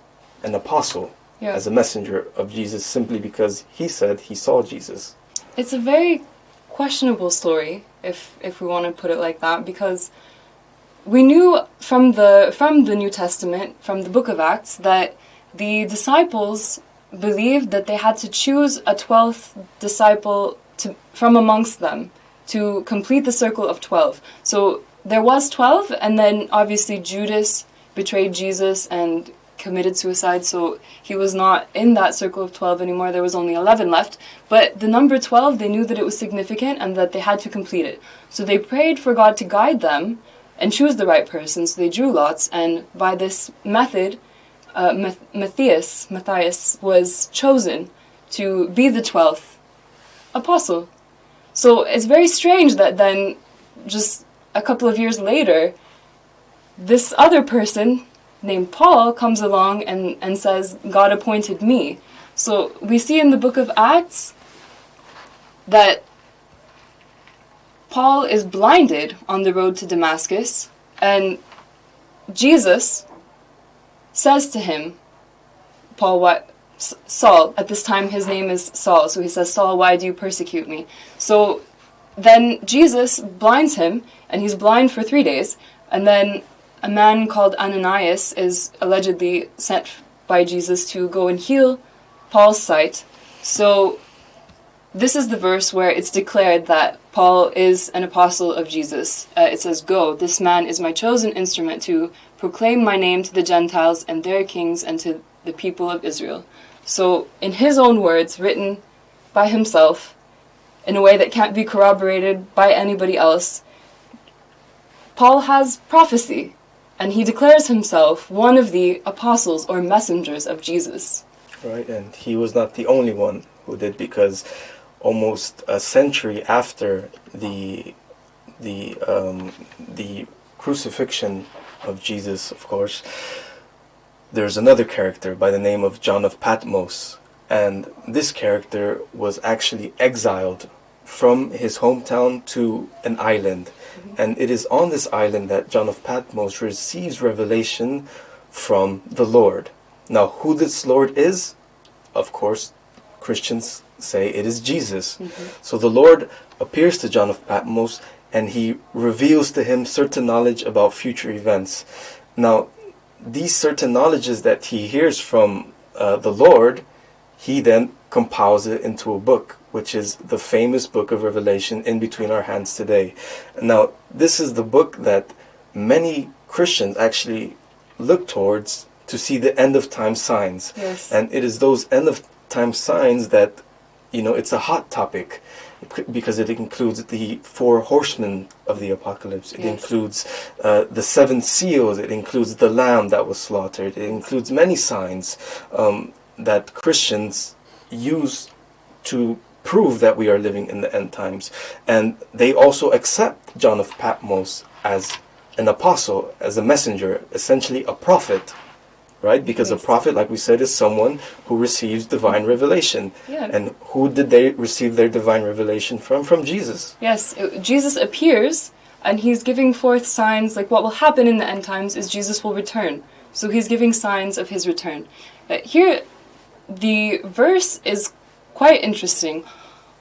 an apostle, as a messenger of Jesus, simply because he said he saw Jesus. It's a very questionable story, if we want to put it like that, because we knew from the New Testament, from the book of Acts, that the disciples believed that they had to choose a 12th disciple from amongst them to complete the circle of 12. So there was 12, and then obviously Judas betrayed Jesus and committed suicide, so he was not in that circle of 12 anymore. There was only 11 left. But the number 12, they knew that it was significant and that they had to complete it. So they prayed for God to guide them and choose the right person. So they drew lots, and by this method, Matthias was chosen to be the 12th apostle. So it's very strange that then, just a couple of years later, this other person named Paul comes along and says, God appointed me. So we see in the book of Acts that Paul is blinded on the road to Damascus, and Jesus says to him, Saul, at this time his name is Saul, so he says, Saul, why do you persecute me? So then Jesus blinds him, and he's blind for 3 days, and then a man called Ananias is allegedly sent by Jesus to go and heal Paul's sight. So this is the verse where it's declared that Paul is an apostle of Jesus. It says, Go, this man is my chosen instrument to proclaim my name to the Gentiles and their kings and to the people of Israel. So in his own words, written by himself, in a way that can't be corroborated by anybody else, Paul has prophecy, and he declares himself one of the apostles or messengers of Jesus. Right, and he was not the only one who did, because almost a century after the crucifixion of Jesus, of course, there's another character by the name of John of Patmos, and this character was actually exiled from his hometown to an island. And it is on this island that John of Patmos receives revelation from the Lord. Now, who this Lord is, of course, Christians say it is Jesus. So the Lord appears to John of Patmos, and he reveals to him certain knowledge about future events. Now, these certain knowledges that he hears from the Lord, he then compiles it into a book, which is the famous book of Revelation in between our hands today. Now, this is the book that many Christians actually look towards to see the end of time signs. Yes. And it is those end of time signs that, it's a hot topic, because it includes the 4 horsemen of the apocalypse. It includes the 7 seals. It includes the lamb that was slaughtered. It includes many signs that Christians use to prove that we are living in the end times. And they also accept John of Patmos as an apostle, as a messenger, essentially a prophet, right? Because a prophet, like we said, is someone who receives divine revelation. And who did they receive their divine revelation from? From Jesus. Yes, Jesus appears, and he's giving forth signs, like what will happen in the end times is Jesus will return. So he's giving signs of his return. Here, the verse is quite interesting.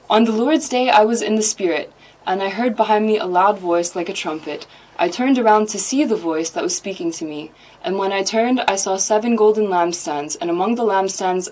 On the Lord's day I was in the Spirit, and I heard behind me a loud voice like a trumpet. I turned around to see the voice that was speaking to me, and when I turned I saw 7 golden lampstands, and among the lampstands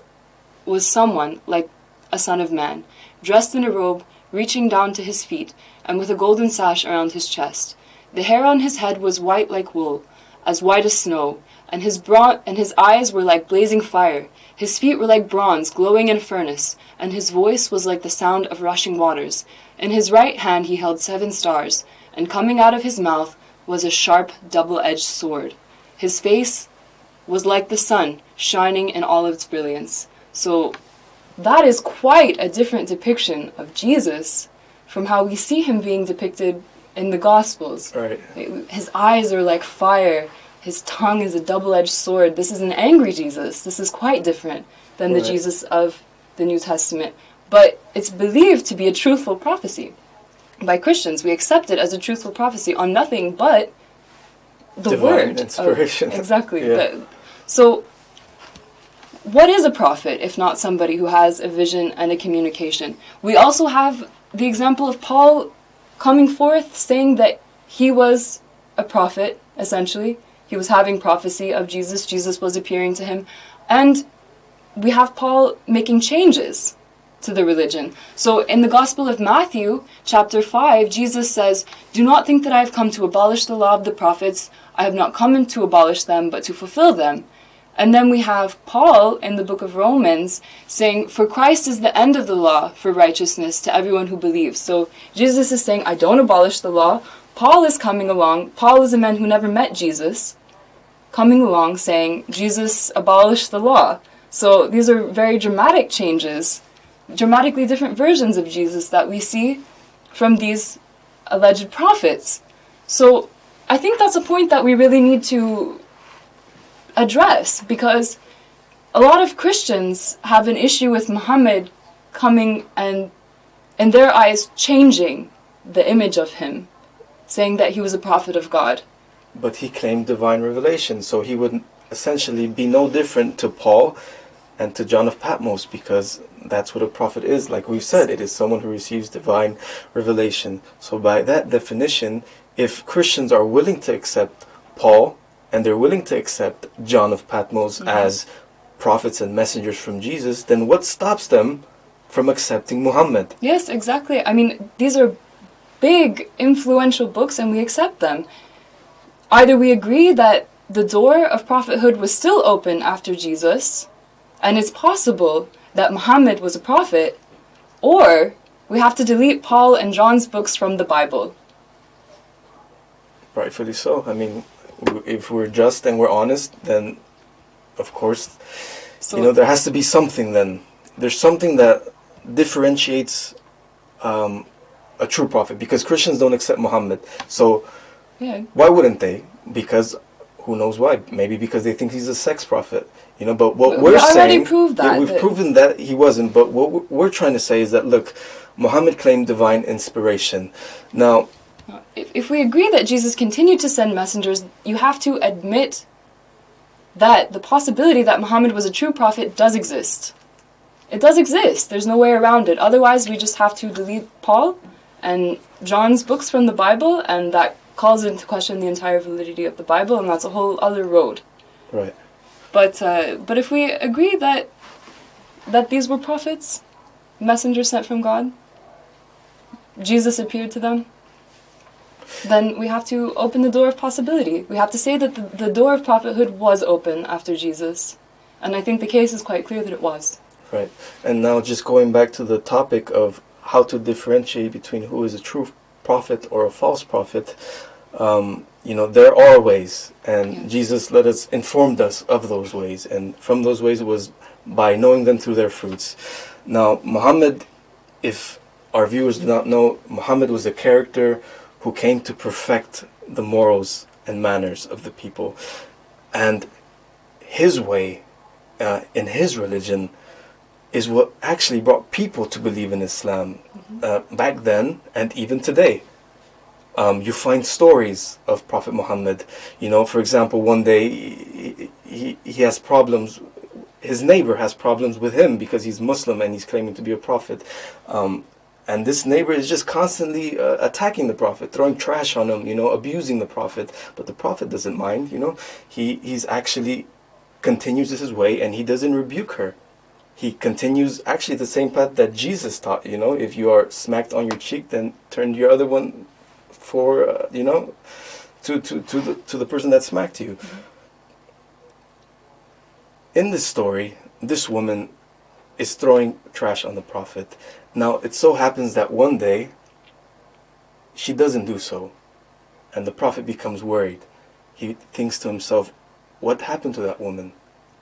was someone like a son of man, dressed in a robe reaching down to his feet, and with a golden sash around his chest. The hair on his head was white like wool, as white as snow, and his eyes were like blazing fire. His feet were like bronze glowing in a furnace, and his voice was like the sound of rushing waters. In his right hand he held 7 stars, and coming out of his mouth was a sharp double-edged sword. His face was like the sun, shining in all of its brilliance. So that is quite a different depiction of Jesus from how we see him being depicted in the Gospels. Right. His eyes are like fire. His tongue is a double-edged sword. This is an angry Jesus. This is quite different than the Jesus of the New Testament. But it's believed to be a truthful prophecy. By Christians, we accept it as a truthful prophecy on nothing but the divine word. Inspiration. Exactly. Yeah. So, what is a prophet if not somebody who has a vision and a communication? We also have the example of Paul coming forth saying that he was a prophet, essentially. He was having prophecy of Jesus. Jesus was appearing to him. And we have Paul making changes to the religion. So in the Gospel of Matthew, chapter 5, Jesus says, "Do not think that I have come to abolish the law of the prophets. I have not come to abolish them, but to fulfill them." And then we have Paul in the book of Romans saying, for Christ is the end of the law for righteousness to everyone who believes. So Jesus is saying, I don't abolish the law. Paul is coming along. Paul is a man who never met Jesus, coming along saying, Jesus abolished the law. So these are very dramatic changes, dramatically different versions of Jesus that we see from these alleged prophets. So I think that's a point that we really need to address, because a lot of Christians have an issue with Muhammad coming and, in their eyes, changing the image of him, saying that he was a prophet of God. But he claimed divine revelation, so he would essentially be no different to Paul and to John of Patmos, because that's what a prophet is. Like we've said, it is someone who receives divine revelation. So by that definition, if Christians are willing to accept Paul, and they're willing to accept John of Patmos as prophets and messengers from Jesus, then what stops them from accepting Muhammad? Yes, exactly. I mean, these are big, influential books, and we accept them. Either we agree that the door of prophethood was still open after Jesus, and it's possible that Muhammad was a prophet, or we have to delete Paul and John's books from the Bible. Rightfully so. I mean, if we're just and we're honest, then of course, there has to be something then. There's something that differentiates a true prophet, because Christians don't accept Muhammad. So why wouldn't they? Because who knows why? Maybe because they think he's a sex prophet. But what we're saying, proved that. We've proven that he wasn't. But what we're trying to say is that, look, Muhammad claimed divine inspiration. Now, if we agree that Jesus continued to send messengers, you have to admit that the possibility that Muhammad was a true prophet does exist. It does exist. There's no way around it. Otherwise, we just have to delete Paul and John's books from the Bible, and that calls into question the entire validity of the Bible, and that's a whole other road. Right. But if we agree that these were prophets, messengers sent from God, Jesus appeared to them, then we have to open the door of possibility. We have to say that the door of prophethood was open after Jesus. And I think the case is quite clear that it was. Right. And now just going back to the topic of how to differentiate between who is a true prophet or a false prophet, there are ways. And Jesus informed us of those ways. And from those ways it was by knowing them through their fruits. Now, Muhammad, if our viewers do not know, Muhammad was a character who came to perfect the morals and manners of the people. And his way, in his religion, is what actually brought people to believe in Islam back then and even today. You find stories of Prophet Muhammad. For example, one day he has problems. His neighbor has problems with him because he's Muslim and he's claiming to be a prophet. And this neighbor is just constantly attacking the Prophet, throwing trash on him, abusing the Prophet. But the Prophet doesn't mind, He's actually continues his way and he doesn't rebuke her. He continues actually the same path that Jesus taught, If you are smacked on your cheek, then turn your other one for, to the person that smacked you. In this story, this woman is throwing trash on the Prophet. Now, it so happens that one day, she doesn't do so. And the Prophet becomes worried. He thinks to himself, what happened to that woman?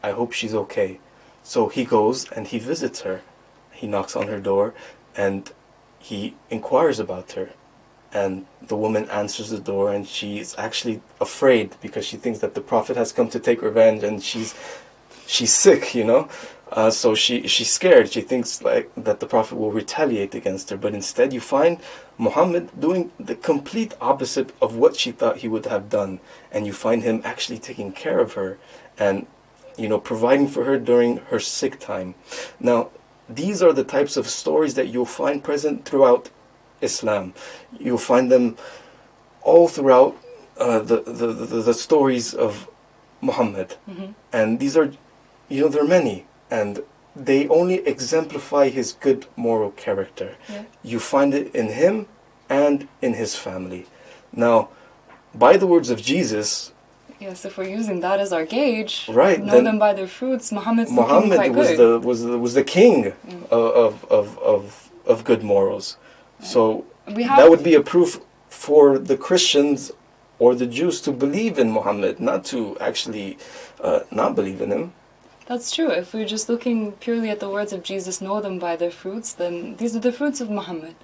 I hope she's okay. So he goes and he visits her. He knocks on her door and he inquires about her. And the woman answers the door and she's actually afraid because she thinks that the Prophet has come to take revenge and she's sick, So she's scared. She thinks that the Prophet will retaliate against her. But instead you find Muhammad doing the complete opposite of what she thought he would have done. And you find him actually taking care of her and, providing for her during her sick time. Now, these are the types of stories that you'll find present throughout Islam. You'll find them all throughout the stories of Muhammad. And these are, there are many. And they only exemplify his good moral character. Yeah. You find it in him and in his family. Now, by the words of Jesus, Yes, if we're using that as our gauge, Right, know then them by their fruits. Muhammad's looking Muhammad quite was good. was the king of good morals. So We that have would be a proof for the Christians or the Jews to believe in Muhammad, not to actually not believe in him. That's true. If we're just looking purely at the words of Jesus, know them by their fruits, then these are the fruits of Muhammad.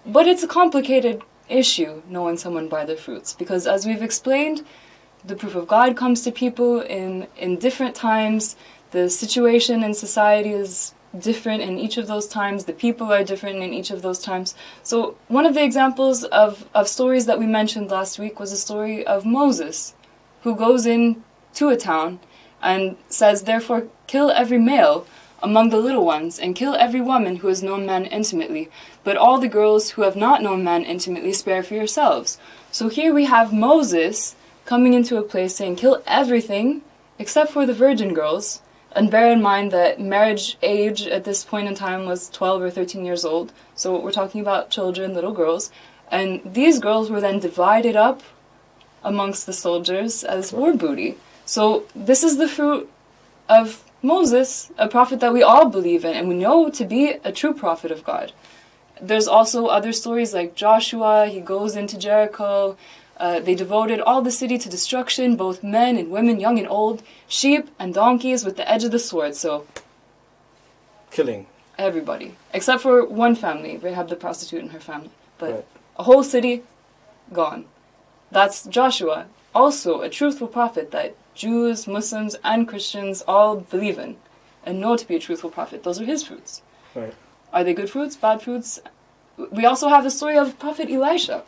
But it's a complicated issue, knowing someone by their fruits, because as we've explained, the proof of God comes to people in different times. The situation in society is different in each of those times. The people are different in each of those times. So one of the examples of stories that we mentioned last week was a story of Moses, who goes in to a town and says, therefore, kill every male among the little ones, and kill every woman who has known man intimately, but all the girls who have not known man intimately spare for yourselves. So here we have Moses coming into a place saying, kill everything except for the virgin girls, and bear in mind that marriage age at this point in time was 12 or 13 years old, so we're talking about children, little girls, and these girls were then divided up amongst the soldiers as war booty. So this is the fruit of Moses, a prophet that we all believe in and we know to be a true prophet of God. There's also other stories like Joshua. He goes into Jericho. They devoted all the city to destruction, both men and women, young and old, sheep and donkeys with the edge of the sword. So Killing. everybody, except for one family, Rahab the prostitute and her family. But Right. a whole city gone. That's Joshua, also a truthful prophet that Jews, Muslims, and Christians all believe in and know to be a truthful prophet. Those are his fruits. Right. Are they good fruits, bad fruits? We also have the story of Prophet Elisha.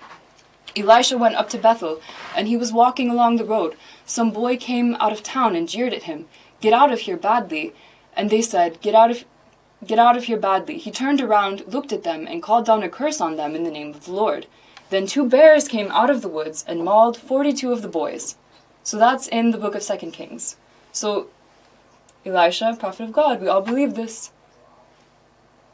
Elisha went up to Bethel, and he was walking along the road. Some boy came out of town and jeered at him, "Get out of here badly." And they said, Get out of here badly." He turned around, looked at them, and called down a curse on them in the name of the Lord. Then 2 bears came out of the woods and mauled 42 of the boys. So that's in the book of 2 Kings. So Elisha, prophet of God, we all believe this.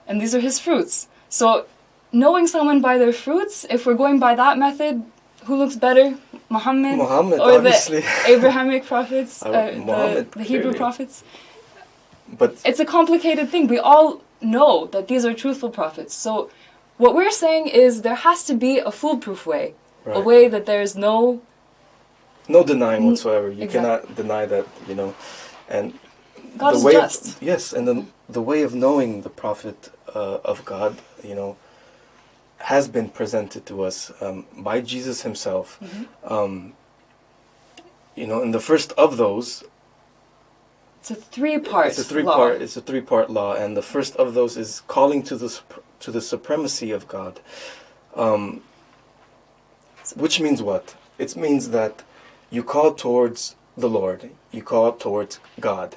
And these are his fruits. So knowing someone by their fruits, if we're going by that method, who looks better? Muhammad or obviously. the Abrahamic prophets, Muhammad, the Hebrew clearly. prophets? But It's a complicated thing. We all know that these are truthful prophets. So what we're saying is there has to be a foolproof way, a right. way that there's no... No denying whatsoever. You Exactly. cannot deny that, and God the is way just. of, yes, and the way of knowing the prophet of God, has been presented to us by Jesus himself. Mm-hmm. And the first of those, It's a three-part it's a law. three-part law, and the first of those is calling to the supremacy of God, which means what? It means that you call towards the Lord, you call towards God.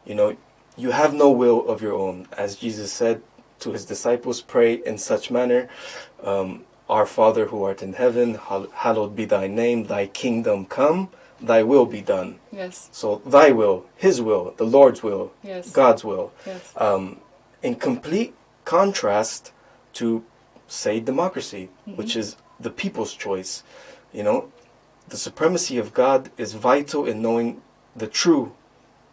You have no will of your own, as Jesus said to his disciples, pray in such manner, Our Father who art in heaven, hallowed be thy name, thy kingdom come, thy will be done. Yes, So thy will, his will, the Lord's will, yes, God's will, yes. in complete contrast to, say, democracy, which is the people's choice. The supremacy of God is vital in knowing the true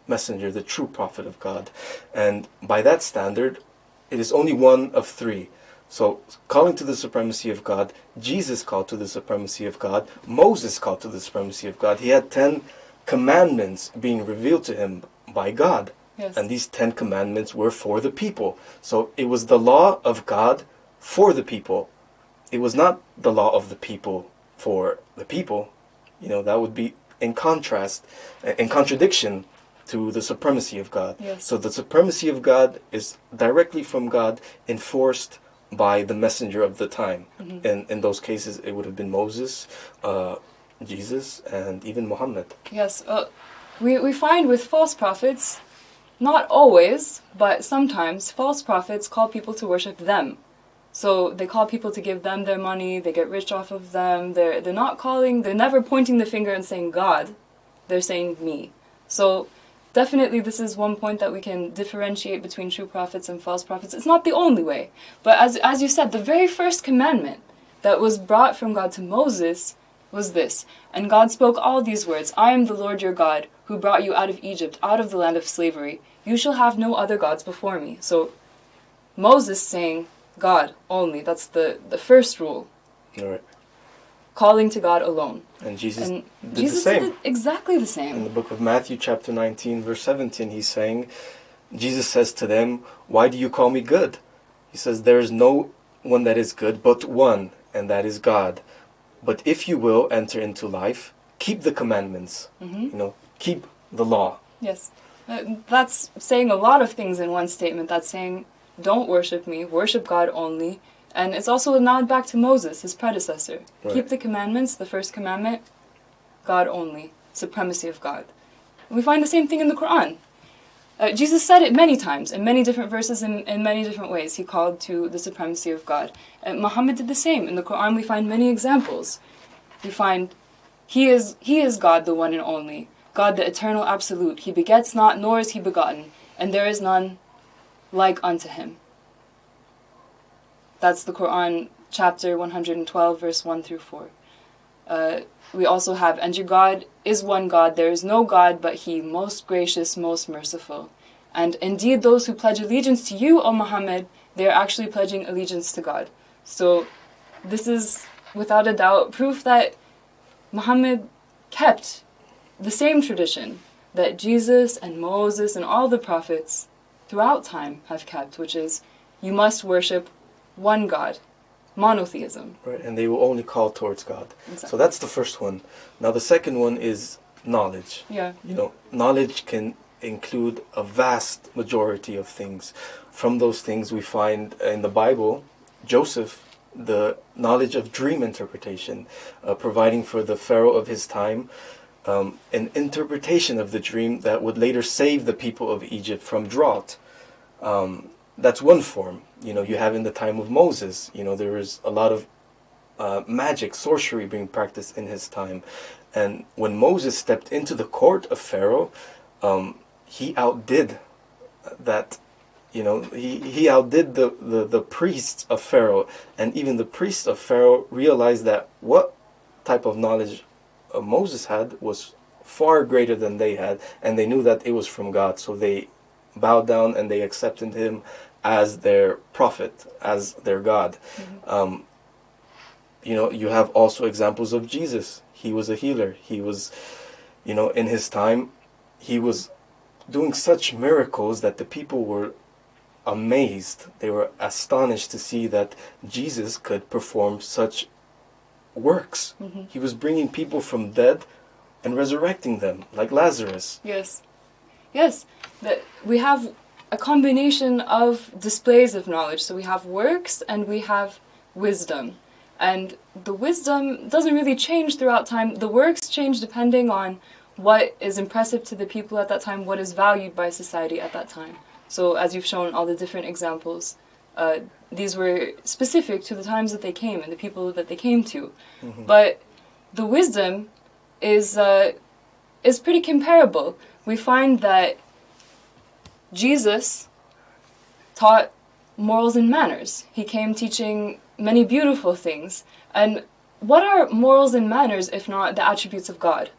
messenger, the true prophet of God. And by that standard, it is only one of 3. So, calling to the supremacy of God, Jesus called to the supremacy of God, Moses called to the supremacy of God. He had 10 commandments being revealed to him by God. Yes. And these 10 commandments were for the people. So, it was the law of God for the people. It was not the law of the people for the people. That would be in contradiction to the supremacy of God. Yes. So the supremacy of God is directly from God, enforced by the messenger of the time. And in those cases, it would have been Moses, Jesus, and even Muhammad. Yes, we find with false prophets, not always, but sometimes, false prophets call people to worship them. So they call people to give them their money, they get rich off of them, they're never pointing the finger and saying God, they're saying me. So definitely this is one point that we can differentiate between true prophets and false prophets. It's not the only way, but as you said, the very first commandment that was brought from God to Moses was this, and God spoke all these words, I am the Lord your God, who brought you out of Egypt, out of the land of slavery. You shall have no other gods before me. So Moses saying God only, that's the first rule. All right. Calling to God alone. And Jesus And did Jesus the same. did exactly the In same. the book of Matthew, chapter 19, verse 17, he's saying, Jesus says to them, why do you call me good? He says, there is no one that is good but one, and that is God. But if you will enter into life, keep the commandments. Keep the law. Yes. That's saying a lot of things in one statement. That's saying, don't worship me, worship God only. And it's also a nod back to Moses, his predecessor. Right. Keep the commandments, the first commandment, God only, supremacy of God. We find the same thing in the Quran. Jesus said it many times, in many different verses, in many different ways. He called to the supremacy of God. And Muhammad did the same. In the Quran we find many examples. We find He is God, the one and only, God the eternal absolute. He begets not, nor is he begotten, and there is none like unto him. That's the Quran, chapter 112, verse 1 through 4. We also have, and your God is one God, there is no God but He, most gracious, most merciful. And indeed those who pledge allegiance to you, O Muhammad, they are actually pledging allegiance to God. So this is, without a doubt, proof that Muhammad kept the same tradition that Jesus and Moses and all the prophets throughout time have kept, which is, you must worship one God. Monotheism. Right, and they will only call towards God. Exactly. So that's the first one. Now the second one is knowledge. Yeah. Knowledge can include a vast majority of things. From those things we find in the Bible, Joseph, the knowledge of dream interpretation, providing for the Pharaoh of his time an interpretation of the dream that would later save the people of Egypt from drought. That's one form. You have in the time of Moses, there is a lot of magic, sorcery being practiced in his time. And when Moses stepped into the court of Pharaoh, he outdid that, he outdid the priests of Pharaoh. And even the priests of Pharaoh realized that what type of knowledge Moses had was far greater than they had. And they knew that it was from God. So they bowed down and they accepted him as their prophet, as their God. Mm-hmm. You have also examples of Jesus. He was a healer. He was, in his time, he was doing such miracles that the people were amazed. They were astonished to see that Jesus could perform such works. Mm-hmm. He was bringing people from dead and resurrecting them, like Lazarus. Yes. That we have a combination of displays of knowledge. So we have works and we have wisdom. And the wisdom doesn't really change throughout time. The works change depending on what is impressive to the people at that time, what is valued by society at that time. So as you've shown all the different examples, these were specific to the times that they came and the people that they came to. Mm-hmm. But the wisdom is pretty comparable. We find that Jesus taught morals and manners. He came teaching many beautiful things. And what are morals and manners if not the attributes of God?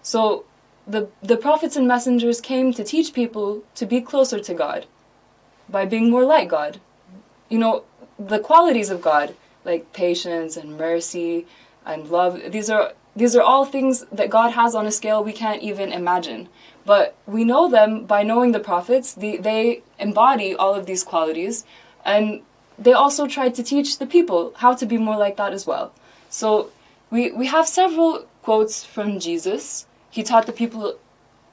So the prophets and messengers came to teach people to be closer to God by being more like God. The qualities of God, like patience and mercy and love, these are all things that God has on a scale we can't even imagine. But we know them by knowing the prophets. They embody all of these qualities, and they also tried to teach the people how to be more like that as well. So we have several quotes from Jesus. He taught the people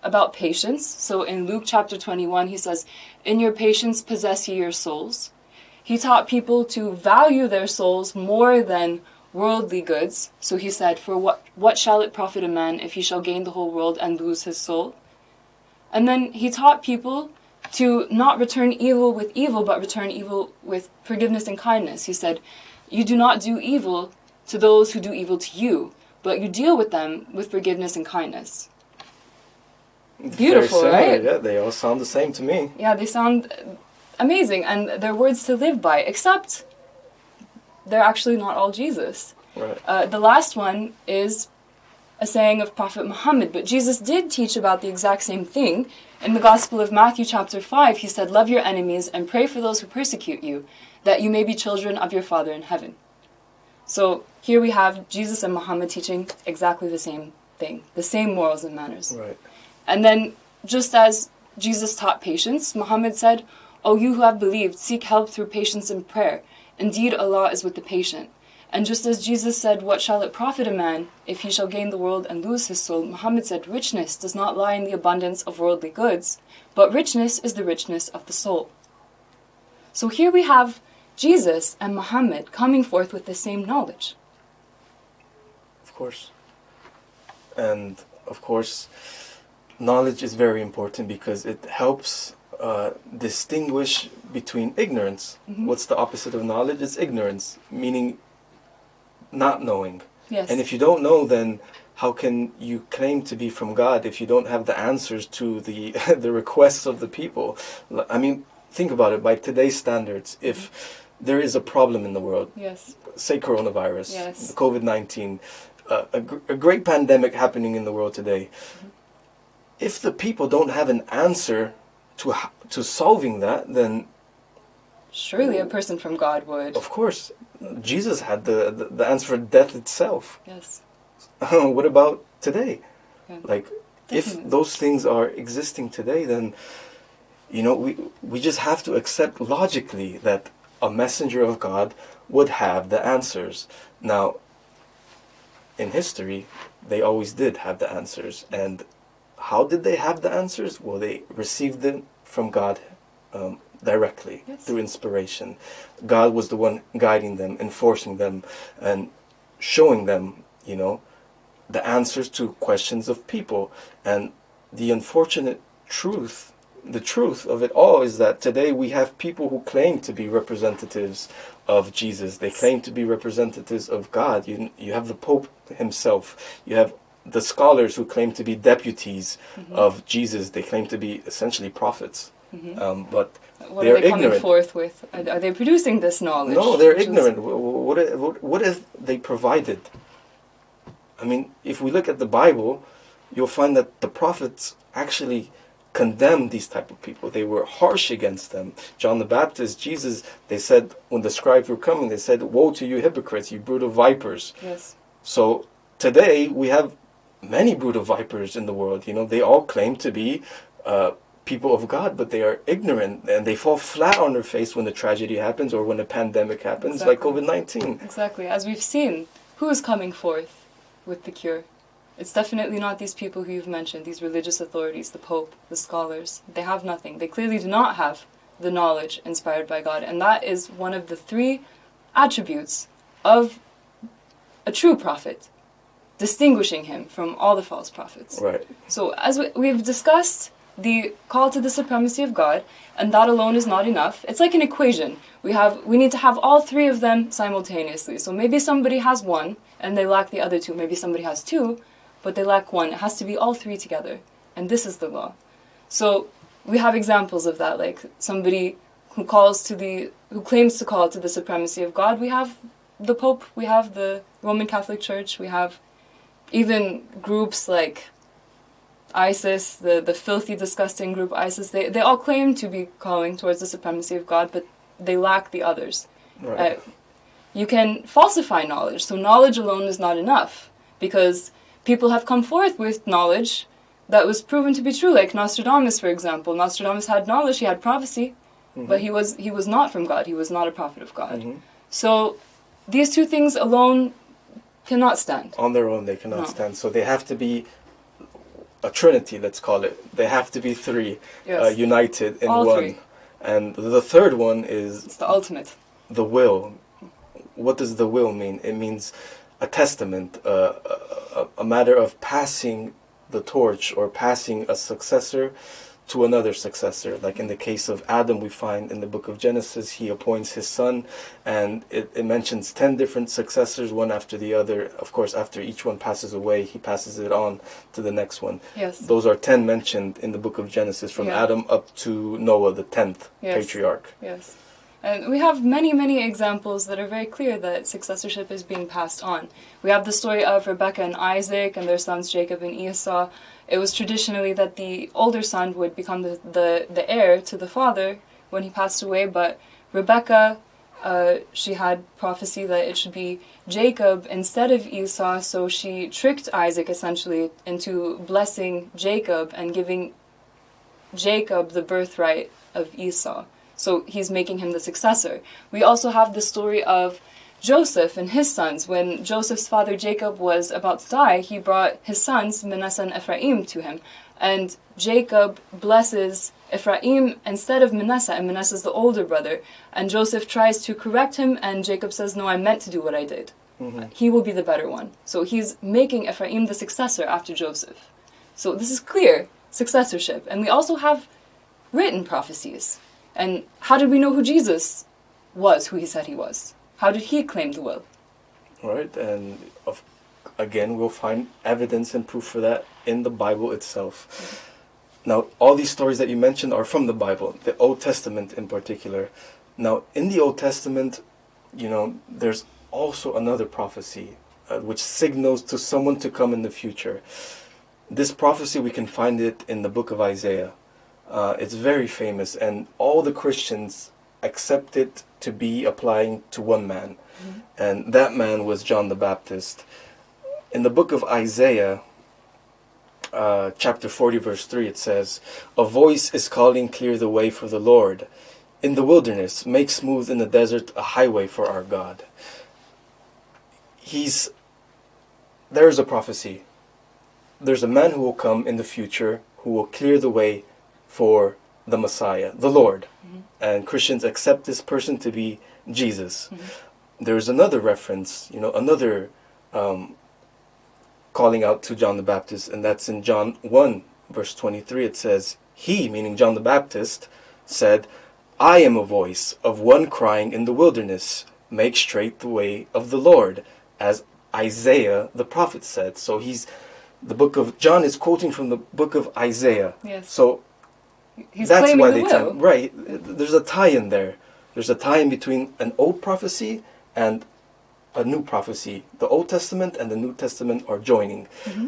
about patience. So in Luke chapter 21, he says, "In your patience possess ye your souls." He taught people to value their souls more than worldly goods. So he said, "For what shall it profit a man if he shall gain the whole world and lose his soul?" And then he taught people to not return evil with evil, but return evil with forgiveness and kindness. He said, "You do not do evil to those who do evil to you, but you deal with them with forgiveness and kindness." Beautiful, right? Yeah, they all sound the same to me. Yeah, they sound amazing, and they're words to live by, except they're actually not all Jesus. Right. The last one is a saying of Prophet Muhammad, but Jesus did teach about the exact same thing. In the Gospel of Matthew chapter 5, he said, "Love your enemies and pray for those who persecute you, that you may be children of your Father in heaven." So here we have Jesus and Muhammad teaching exactly the same thing, the same morals and manners. Right. And then, just as Jesus taught patience, Muhammad said, "O you who have believed, seek help through patience and prayer. Indeed, Allah is with the patient." And just as Jesus said, "What shall it profit a man if he shall gain the world and lose his soul?" Muhammad said, "Richness does not lie in the abundance of worldly goods, but richness is the richness of the soul." So here we have Jesus and Muhammad coming forth with the same knowledge. Of course. And of course, knowledge is very important because it helps distinguish between ignorance. Mm-hmm. What's the opposite of knowledge? It's ignorance, meaning not knowing. Yes. And if you don't know, then how can you claim to be from God if you don't have the answers to the the requests of the people? I mean, think about it. By today's standards, if there is a problem in the world, Yes. say coronavirus, Yes. COVID-19, a great pandemic happening in the world today, if the people don't have an answer to solving that, then Surely a person from God would. of course Jesus had the answer for death itself. Yes. What about today? Yeah. Like, if Definitely. those things are existing today, then we just have to accept logically that a messenger of God would have the answers. Now, in history, they always did have the answers. And how did they have the answers? Well, they received them from God directly, Yes. through inspiration. God was the one guiding them, enforcing them, and showing them, the answers to questions of people. And the unfortunate truth, the truth of it all is that today we have people who claim to be representatives of Jesus. They claim to be representatives of God. You have the Pope himself. You have the scholars who claim to be deputies of Jesus. They claim to be essentially prophets. But What they're are they coming ignorant. forth with? Are they producing this knowledge? No, they're Which is- ignorant. What have they provided? I mean, if we look at the Bible, you'll find that the prophets actually condemned these type of people. They were harsh against them. John the Baptist, Jesus, they said, when the scribes were coming, they said, "Woe to you hypocrites, you brood of vipers." Yes. So today we have many brood of vipers in the world. They all claim to be people of God, but they are ignorant and they fall flat on their face when the tragedy happens or when a pandemic happens, like Exactly. COVID-19. Exactly. As we've seen, who is coming forth with the cure? It's definitely not these people who you've mentioned, these religious authorities, the Pope, the scholars. They have nothing. They clearly do not have the knowledge inspired by God. And that is one of the three attributes of a true prophet, distinguishing him from all the false prophets. Right. So as we've discussed the call to the supremacy of God, and that alone is not enough. It's like an equation. We need to have all three of them simultaneously. So maybe somebody has one and they lack the other two. Maybe somebody has two, but they lack one. It has to be all three together. And this is the law. So we have examples of that, like somebody who claims to call to the supremacy of God. We have the Pope, we have the Roman Catholic Church, we have even groups like ISIS, the filthy, disgusting group ISIS. They all claim to be calling towards the supremacy of God, but they lack the others. Right. You can falsify knowledge, so knowledge alone is not enough, because people have come forth with knowledge that was proven to be true, like Nostradamus, for example. Nostradamus had knowledge, he had prophecy, but he was not from God, he was not a prophet of God. So these two things alone cannot stand. On their own, they cannot No. stand. So they have to be a trinity, let's call it. They have to be three, Yes. united in All one. three. And the third one is It's the ultimate. the will. What does the will mean? It means a testament, a matter of passing the torch or passing a successor to another successor. Like in the case of Adam, we find in the book of Genesis, he appoints his son, and it mentions 10 different successors, one after the other. Of course, after each one passes away, he passes it on to the next one. Yes. Those are 10 mentioned in the book of Genesis, from Yeah. Adam up to Noah, the 10th Yes. patriarch. Yes. And we have many, many examples that are very clear that successorship is being passed on. We have the story of Rebekah and Isaac and their sons Jacob and Esau. It was traditionally that the older son would become the heir to the father when he passed away, but Rebekah, she had prophecy that it should be Jacob instead of Esau, so she tricked Isaac essentially into blessing Jacob and giving Jacob the birthright of Esau. So he's making him the successor. We also have the story of Joseph and his sons. When Joseph's father Jacob was about to die, he brought his sons Manasseh and Ephraim to him. And Jacob blesses Ephraim instead of Manasseh, and Manasseh is the older brother. And Joseph tries to correct him, and Jacob says, no, I meant to do what I did. Mm-hmm. He will be the better one. So he's making Ephraim the successor after Joseph. So this is clear successorship. And we also have written prophecies. And how did we know who Jesus was, who he said he was? How did he claim the will? Right, and again, we'll find evidence and proof for that in the Bible itself. Mm-hmm. Now, all these stories that you mentioned are from the Bible, the Old Testament in particular. Now, in the Old Testament, there's also another prophecy which signals to someone to come in the future. This prophecy, we can find it in the book of Isaiah. It's very famous, and all the Christians accept it to be applying to one man. Mm-hmm. And that man was John the Baptist. In the book of Isaiah, chapter 40, verse 3, it says, "A voice is calling, clear the way for the Lord. In the wilderness, make smooth in the desert a highway for our God." There is a prophecy. There's a man who will come in the future who will clear the way for the Messiah, the Lord. Mm-hmm. And Christians accept this person to be Jesus. Mm-hmm. There's another reference, another calling out to John the Baptist, and that's in John 1, verse 23. It says, "He," meaning John the Baptist, said, "I am a voice of one crying in the wilderness, make straight the way of the Lord," as Isaiah the prophet said. So John is quoting from the book of Isaiah. Yes. So he's that's claiming why the will. Right. There's a tie-in there. There's a tie-in between an old prophecy and a new prophecy. The Old Testament and the New Testament are joining. Mm-hmm.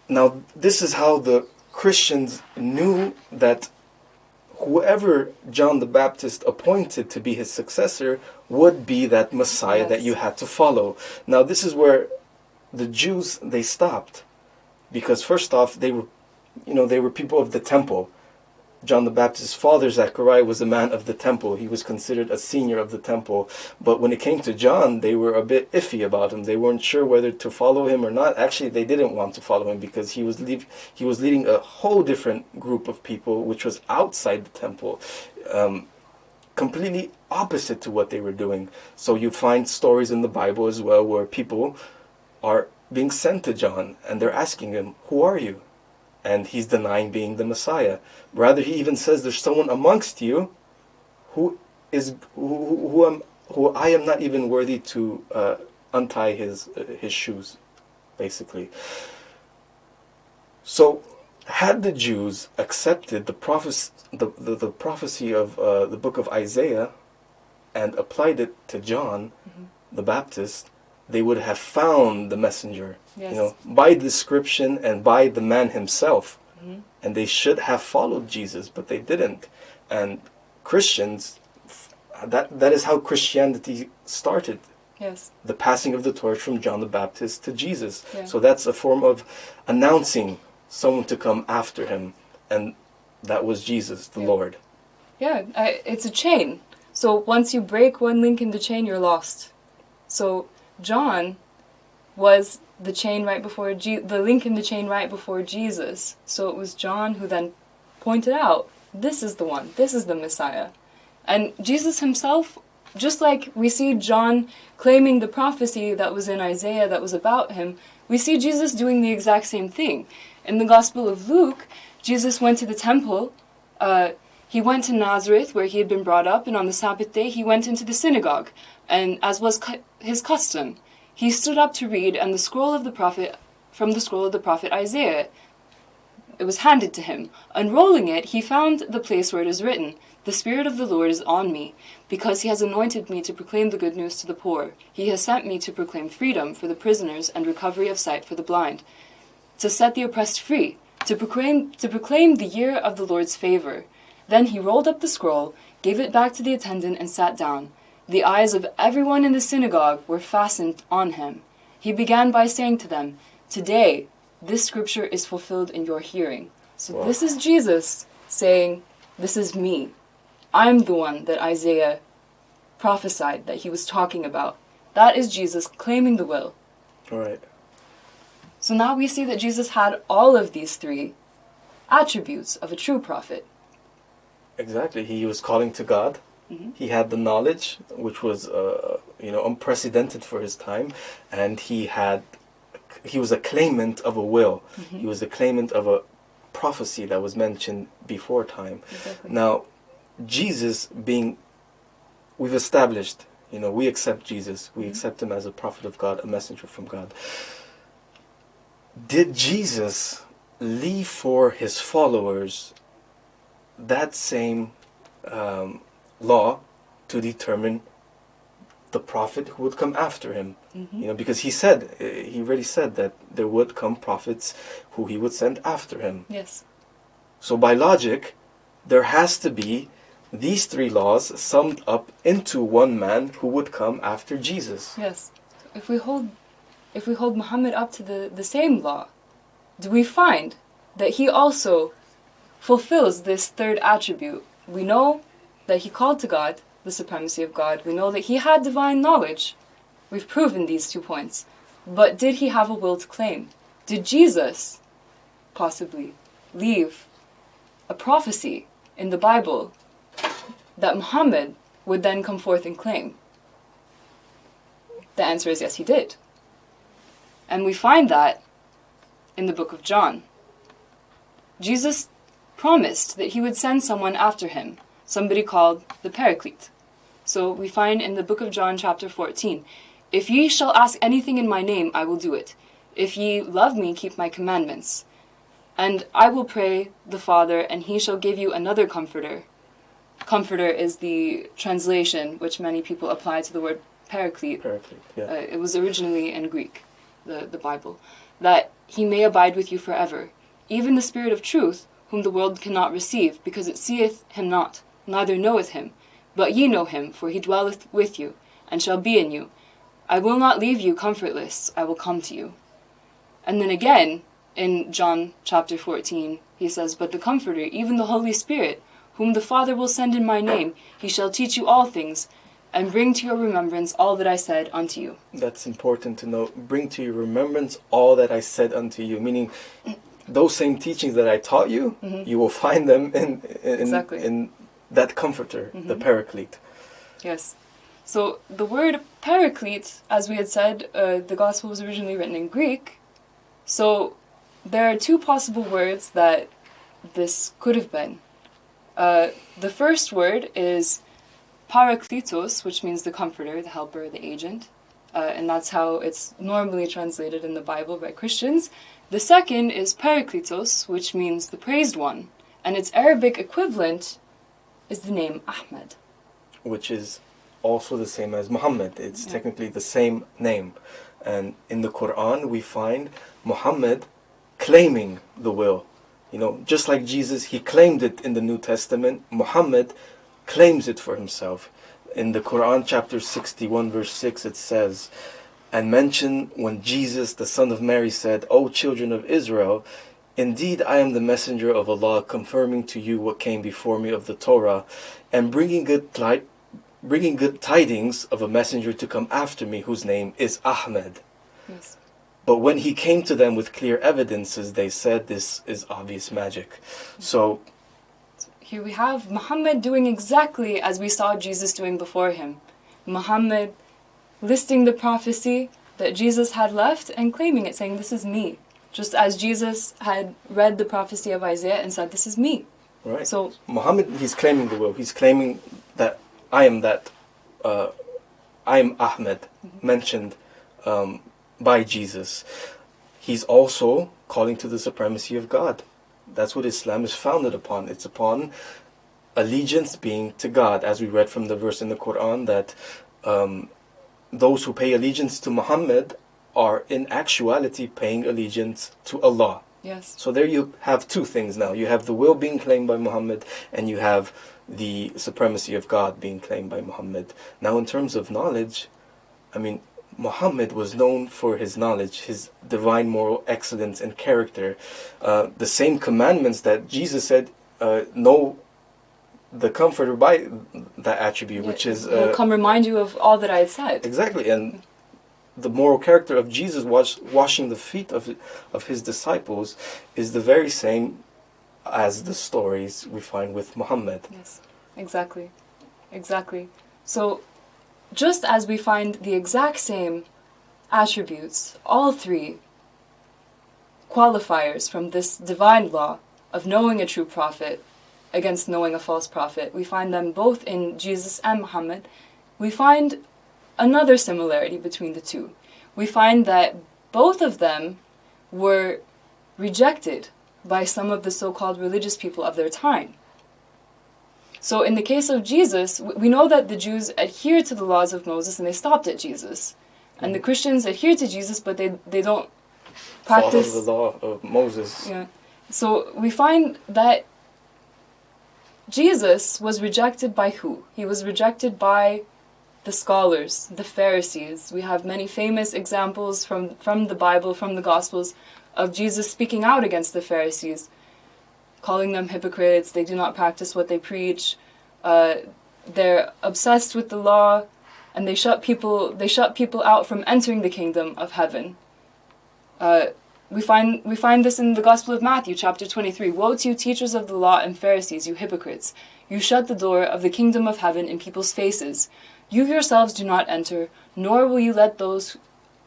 Now, this is how the Christians knew that whoever John the Baptist appointed to be his successor would be that Messiah. Yes. That you had to follow. Now, this is where the Jews, they stopped. Because first off, they were people of the temple. John the Baptist's father, Zechariah, was a man of the temple. He was considered a senior of the temple. But when it came to John, they were a bit iffy about him. They weren't sure whether to follow him or not. Actually, they didn't want to follow him because he was leading a whole different group of people, which was outside the temple, completely opposite to what they were doing. So you find stories in the Bible as well where people are being sent to John, and they're asking him, "Who are you?" And he's denying being the Messiah. Rather, he even says, "There's someone amongst you who I am not even worthy to untie his shoes," basically. So, had the Jews accepted the prophecy of the book of Isaiah and applied it to John, mm-hmm. the Baptist, they would have found the messenger. Yes. By description and by the man himself. Mm-hmm. And they should have followed Jesus, but they didn't. And Christians, that is how Christianity started. Yes. The passing of the torch from John the Baptist to Jesus. Yeah. So that's a form of announcing someone to come after him. And that was Jesus, the Lord. Yeah, it's a chain. So once you break one link in the chain, you're lost. So John was the chain right before the link in the chain right before Jesus. So it was John who then pointed out, this is the one, this is the Messiah. And Jesus himself, just like we see John claiming the prophecy that was in Isaiah that was about him, we see Jesus doing the exact same thing. In the Gospel of Luke, Jesus went to the temple. He went to Nazareth, where he had been brought up, and on the Sabbath day he went into the synagogue. And as was his custom, he stood up to read, and from the scroll of the prophet Isaiah, it was handed to him. Unrolling it, he found the place where it is written, "The Spirit of the Lord is on me, because he has anointed me to proclaim the good news to the poor. He has sent me to proclaim freedom for the prisoners and recovery of sight for the blind, to set the oppressed free, to proclaim the year of the Lord's favor." Then he rolled up the scroll, gave it back to the attendant, and sat down. The eyes of everyone in the synagogue were fastened on him. He began by saying to them, "Today, this scripture is fulfilled in your hearing." So Wow. this is Jesus saying, "This is me. I'm the one that Isaiah prophesied that he was talking about." That is Jesus claiming the will. All right. So now we see that Jesus had all of these three attributes of a true prophet. Exactly. He was calling to God. He had the knowledge, which was unprecedented for his time, and he was a claimant of a will. He was a claimant of a prophecy that was mentioned before time. Exactly. Now, Jesus we've established, we accept Jesus. We accept him as a prophet of God, a messenger from God. Did Jesus leave for his followers that same law to determine the prophet who would come after him? Because he already said that there would come prophets who he would send after him. Yes. So by logic, there has to be these three laws summed up into one man who would come after Jesus. Yes. If we hold Muhammad up to the same law, do we find that he also fulfills this third attribute? We know that he called to God, the supremacy of God. We know that he had divine knowledge. We've proven these 2 points. But did he have a will to claim? Did Jesus possibly leave a prophecy in the Bible that Muhammad would then come forth and claim? The answer is yes, he did. And we find that in the book of John. Jesus promised that he would send someone after him, somebody called the Paraclete. So we find in the book of John chapter 14, "If ye shall ask anything in my name, I will do it. If ye love me, keep my commandments. And I will pray the Father, and he shall give you another comforter." Comforter is the translation which many people apply to the word Paraclete. Paraclete, yeah. It was originally in Greek, the Bible. "That he may abide with you forever, even the Spirit of truth, whom the world cannot receive, because it seeth him not, neither knoweth him. But ye know him, for he dwelleth with you, and shall be in you. I will not leave you comfortless, I will come to you." And then again, in John chapter 14, he says, "But the Comforter, even the Holy Spirit, whom the Father will send in my name, he shall teach you all things, and bring to your remembrance all that I said unto you." That's important to know. Bring to your remembrance all that I said unto you. Meaning, those same teachings that I taught you, you will find them Exactly. in that comforter, the Paraclete. Yes. So the word Paraclete, as we had said, the Gospel was originally written in Greek. So there are 2 possible words that this could have been. The first word is Parakletos, which means the comforter, the helper, the agent. And that's how it's normally translated in the Bible by Christians. The second is Parakletos, which means the praised one. And its Arabic equivalent is the name Ahmed. Which is also the same as Muhammad. It's technically the same name. And in the Quran, we find Muhammad claiming the will. Just like Jesus, he claimed it in the New Testament. Muhammad claims it for himself. In the Quran, chapter 61, verse 6, it says, "And mention when Jesus, the son of Mary, said, O children of Israel, indeed I am the messenger of Allah, confirming to you what came before me of the Torah, and bringing good tidings of a messenger to come after me, whose name is Ahmed. Yes. But when he came to them with clear evidences, they said, this is obvious magic." So Here we have Muhammad doing exactly as we saw Jesus doing before him. Muhammad listing the prophecy that Jesus had left and claiming it, saying, "This is me." Just as Jesus had read the prophecy of Isaiah and said, "This is me." right. So Muhammad, he's claiming the will. He's claiming that I am Ahmed, mentioned by Jesus. He's also calling to the supremacy of God. That's what Islam is founded upon. It's upon allegiance being to God, as we read from the verse in the Quran that those who pay allegiance to Muhammad are in actuality paying allegiance to Allah. Yes. So there you have two things now. You have the will being claimed by Muhammad, and you have the supremacy of God being claimed by Muhammad. Now in terms of knowledge, I mean, Muhammad was known for his knowledge, his divine moral excellence and character. The same commandments that Jesus said, know the Comforter by that attribute, which is... will come remind you of all that I had said. Exactly, and the moral character of Jesus washing the feet of his disciples is the very same as the stories we find with Muhammad. Yes, exactly. Exactly. So, just as we find the exact same attributes, all three qualifiers from this divine law of knowing a true prophet against knowing a false prophet, we find them both in Jesus and Muhammad. We find another similarity between the two. We find that both of them were rejected by some of the so-called religious people of their time. So in the case of Jesus, we know that the Jews adhered to the laws of Moses and they stopped at Jesus. And the Christians adhere to Jesus, but they don't practice... Follow the law of Moses. Yeah. So we find that Jesus was rejected by who? He was rejected by the scholars, the Pharisees. We have many famous examples from the Bible, from the Gospels, of Jesus speaking out against the Pharisees, calling them hypocrites. They do not practice what they preach. They're obsessed with the law, and they shut people out from entering the kingdom of heaven. We find this in the Gospel of Matthew, chapter 23. Woe to you, teachers of the law and Pharisees, you hypocrites! You shut the door of the kingdom of heaven in people's faces. You yourselves do not enter, nor will you let those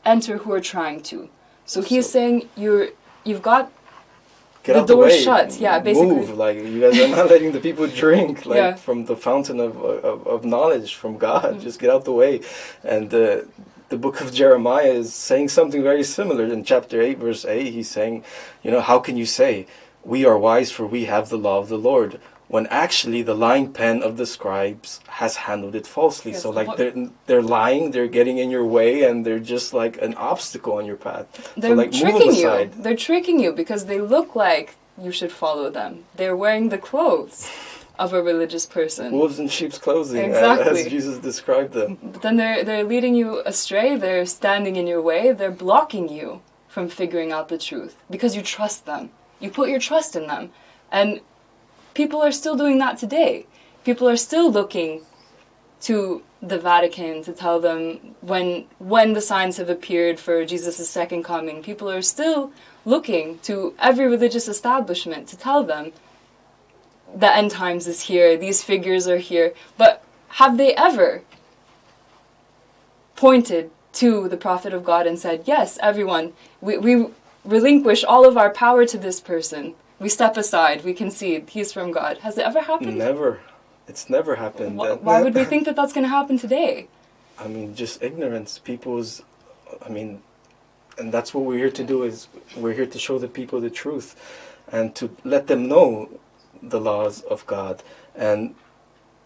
enter who are trying to. So he's saying you've got Get the door shut. Yeah, basically. Move, like you guys are not letting the people drink, like Yeah. from the fountain of knowledge from God. Just get out the way. And the book of Jeremiah is saying something very similar. In chapter 8, verse 8, he's saying, how can you say, we are wise for we have the law of the Lord, when actually the lying pen of the scribes has handled it falsely. Yes, so like they're lying, they're getting in your way, and they're just like an obstacle on your path. They're so like move them tricking you. aside. They're tricking you because they look like you should follow them. They're wearing the clothes of a religious person. Wolves in sheep's clothing, Exactly. as Jesus described them. But then they're leading you astray. They're standing in your way. They're blocking you from figuring out the truth because you trust them. You put your trust in them. And people are still doing that today. People are still looking to the Vatican to tell them when the signs have appeared for Jesus' second coming. People are still looking to every religious establishment to tell them the end times is here, these figures are here. But have they ever pointed to the prophet of God and said, yes, everyone, we relinquish all of our power to this person. We step aside, we concede, he's from God. Has it ever happened? Never. It's never happened. Why would we think that that's going to happen today? I mean, just ignorance. And that's what we're here to do, is we're here to show the people the truth and to let them know the laws of God. And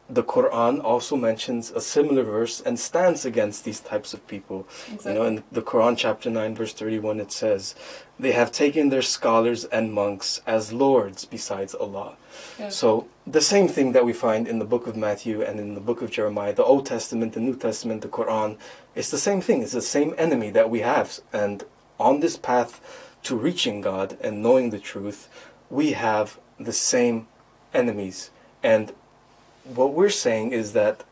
the Quran also mentions a similar verse and stands against these types of people. Exactly. In the Quran chapter 9 verse 31 it says, they have taken their scholars and monks as lords besides Allah. Yeah. So the same thing that we find in the book of Matthew and in the book of Jeremiah, the Old Testament, the New Testament, the Quran, it's the same thing. It's the same enemy that we have. And on this path to reaching God and knowing the truth, we have the same enemies. And what we're saying is that,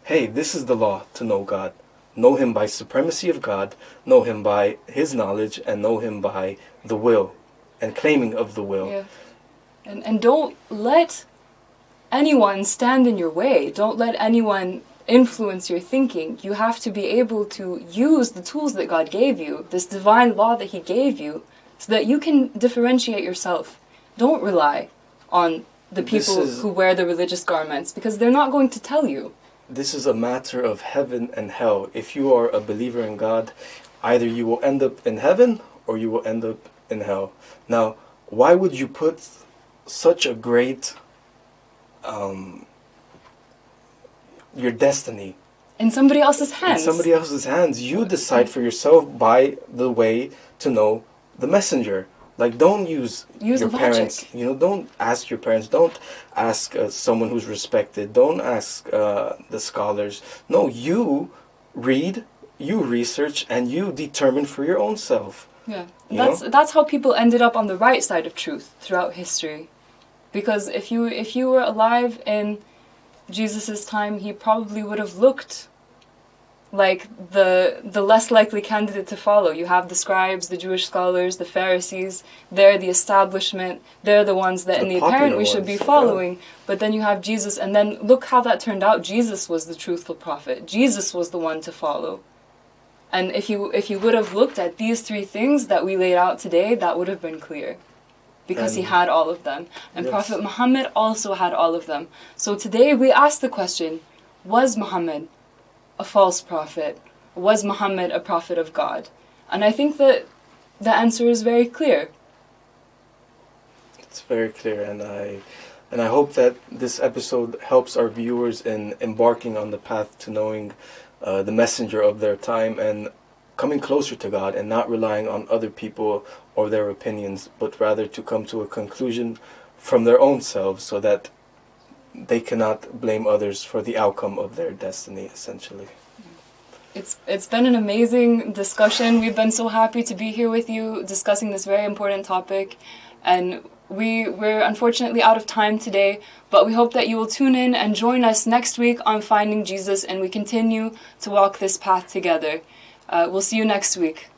hey, this is the law to know God. Know Him by supremacy of God, know Him by His knowledge, and know Him by the will and claiming of the will. Yeah. And don't let anyone stand in your way. Don't let anyone influence your thinking. You have to be able to use the tools that God gave you, this divine law that He gave you, so that you can differentiate yourself. Don't rely on the people who wear the religious garments, because they're not going to tell you. This is a matter of heaven and hell. If you are a believer in God, either you will end up in heaven or you will end up in hell. Now, why would you put such a great your destiny in somebody else's in hands. somebody else's hands. You decide for yourself by the way to know the messenger. Like, don't use your logic. parents. Don't ask your parents. Don't ask someone who's respected. Don't ask the scholars. No, you read, you research, and you determine for your own self. Yeah, You know? that's how people ended up on the right side of truth throughout history. Because if you were alive in Jesus's time, he probably would have looked like the less likely candidate to follow. You have the scribes, the Jewish scholars, the Pharisees. They're the establishment. They're the ones that, in the apparent, we should be following. Yeah. But then you have Jesus, and then look how that turned out. Jesus was the truthful prophet. Jesus was the one to follow. And if you would have looked at these three things that we laid out today, that would have been clear. Because he had all of them. And yes. Prophet Muhammad also had all of them. So today we ask the question, was Muhammad a false prophet? Was Muhammad a prophet of God? And I think that the answer is very clear. It's very clear, and I hope that this episode helps our viewers in embarking on the path to knowing the messenger of their time and coming closer to God, and not relying on other people or their opinions, but rather to come to a conclusion from their own selves, so that they cannot blame others for the outcome of their destiny, essentially. It's been an amazing discussion. We've been so happy to be here with you discussing this very important topic, and we're unfortunately out of time today, but we hope that you will tune in and join us next week on Finding Jesus, and we continue to walk this path together. We'll see you next week.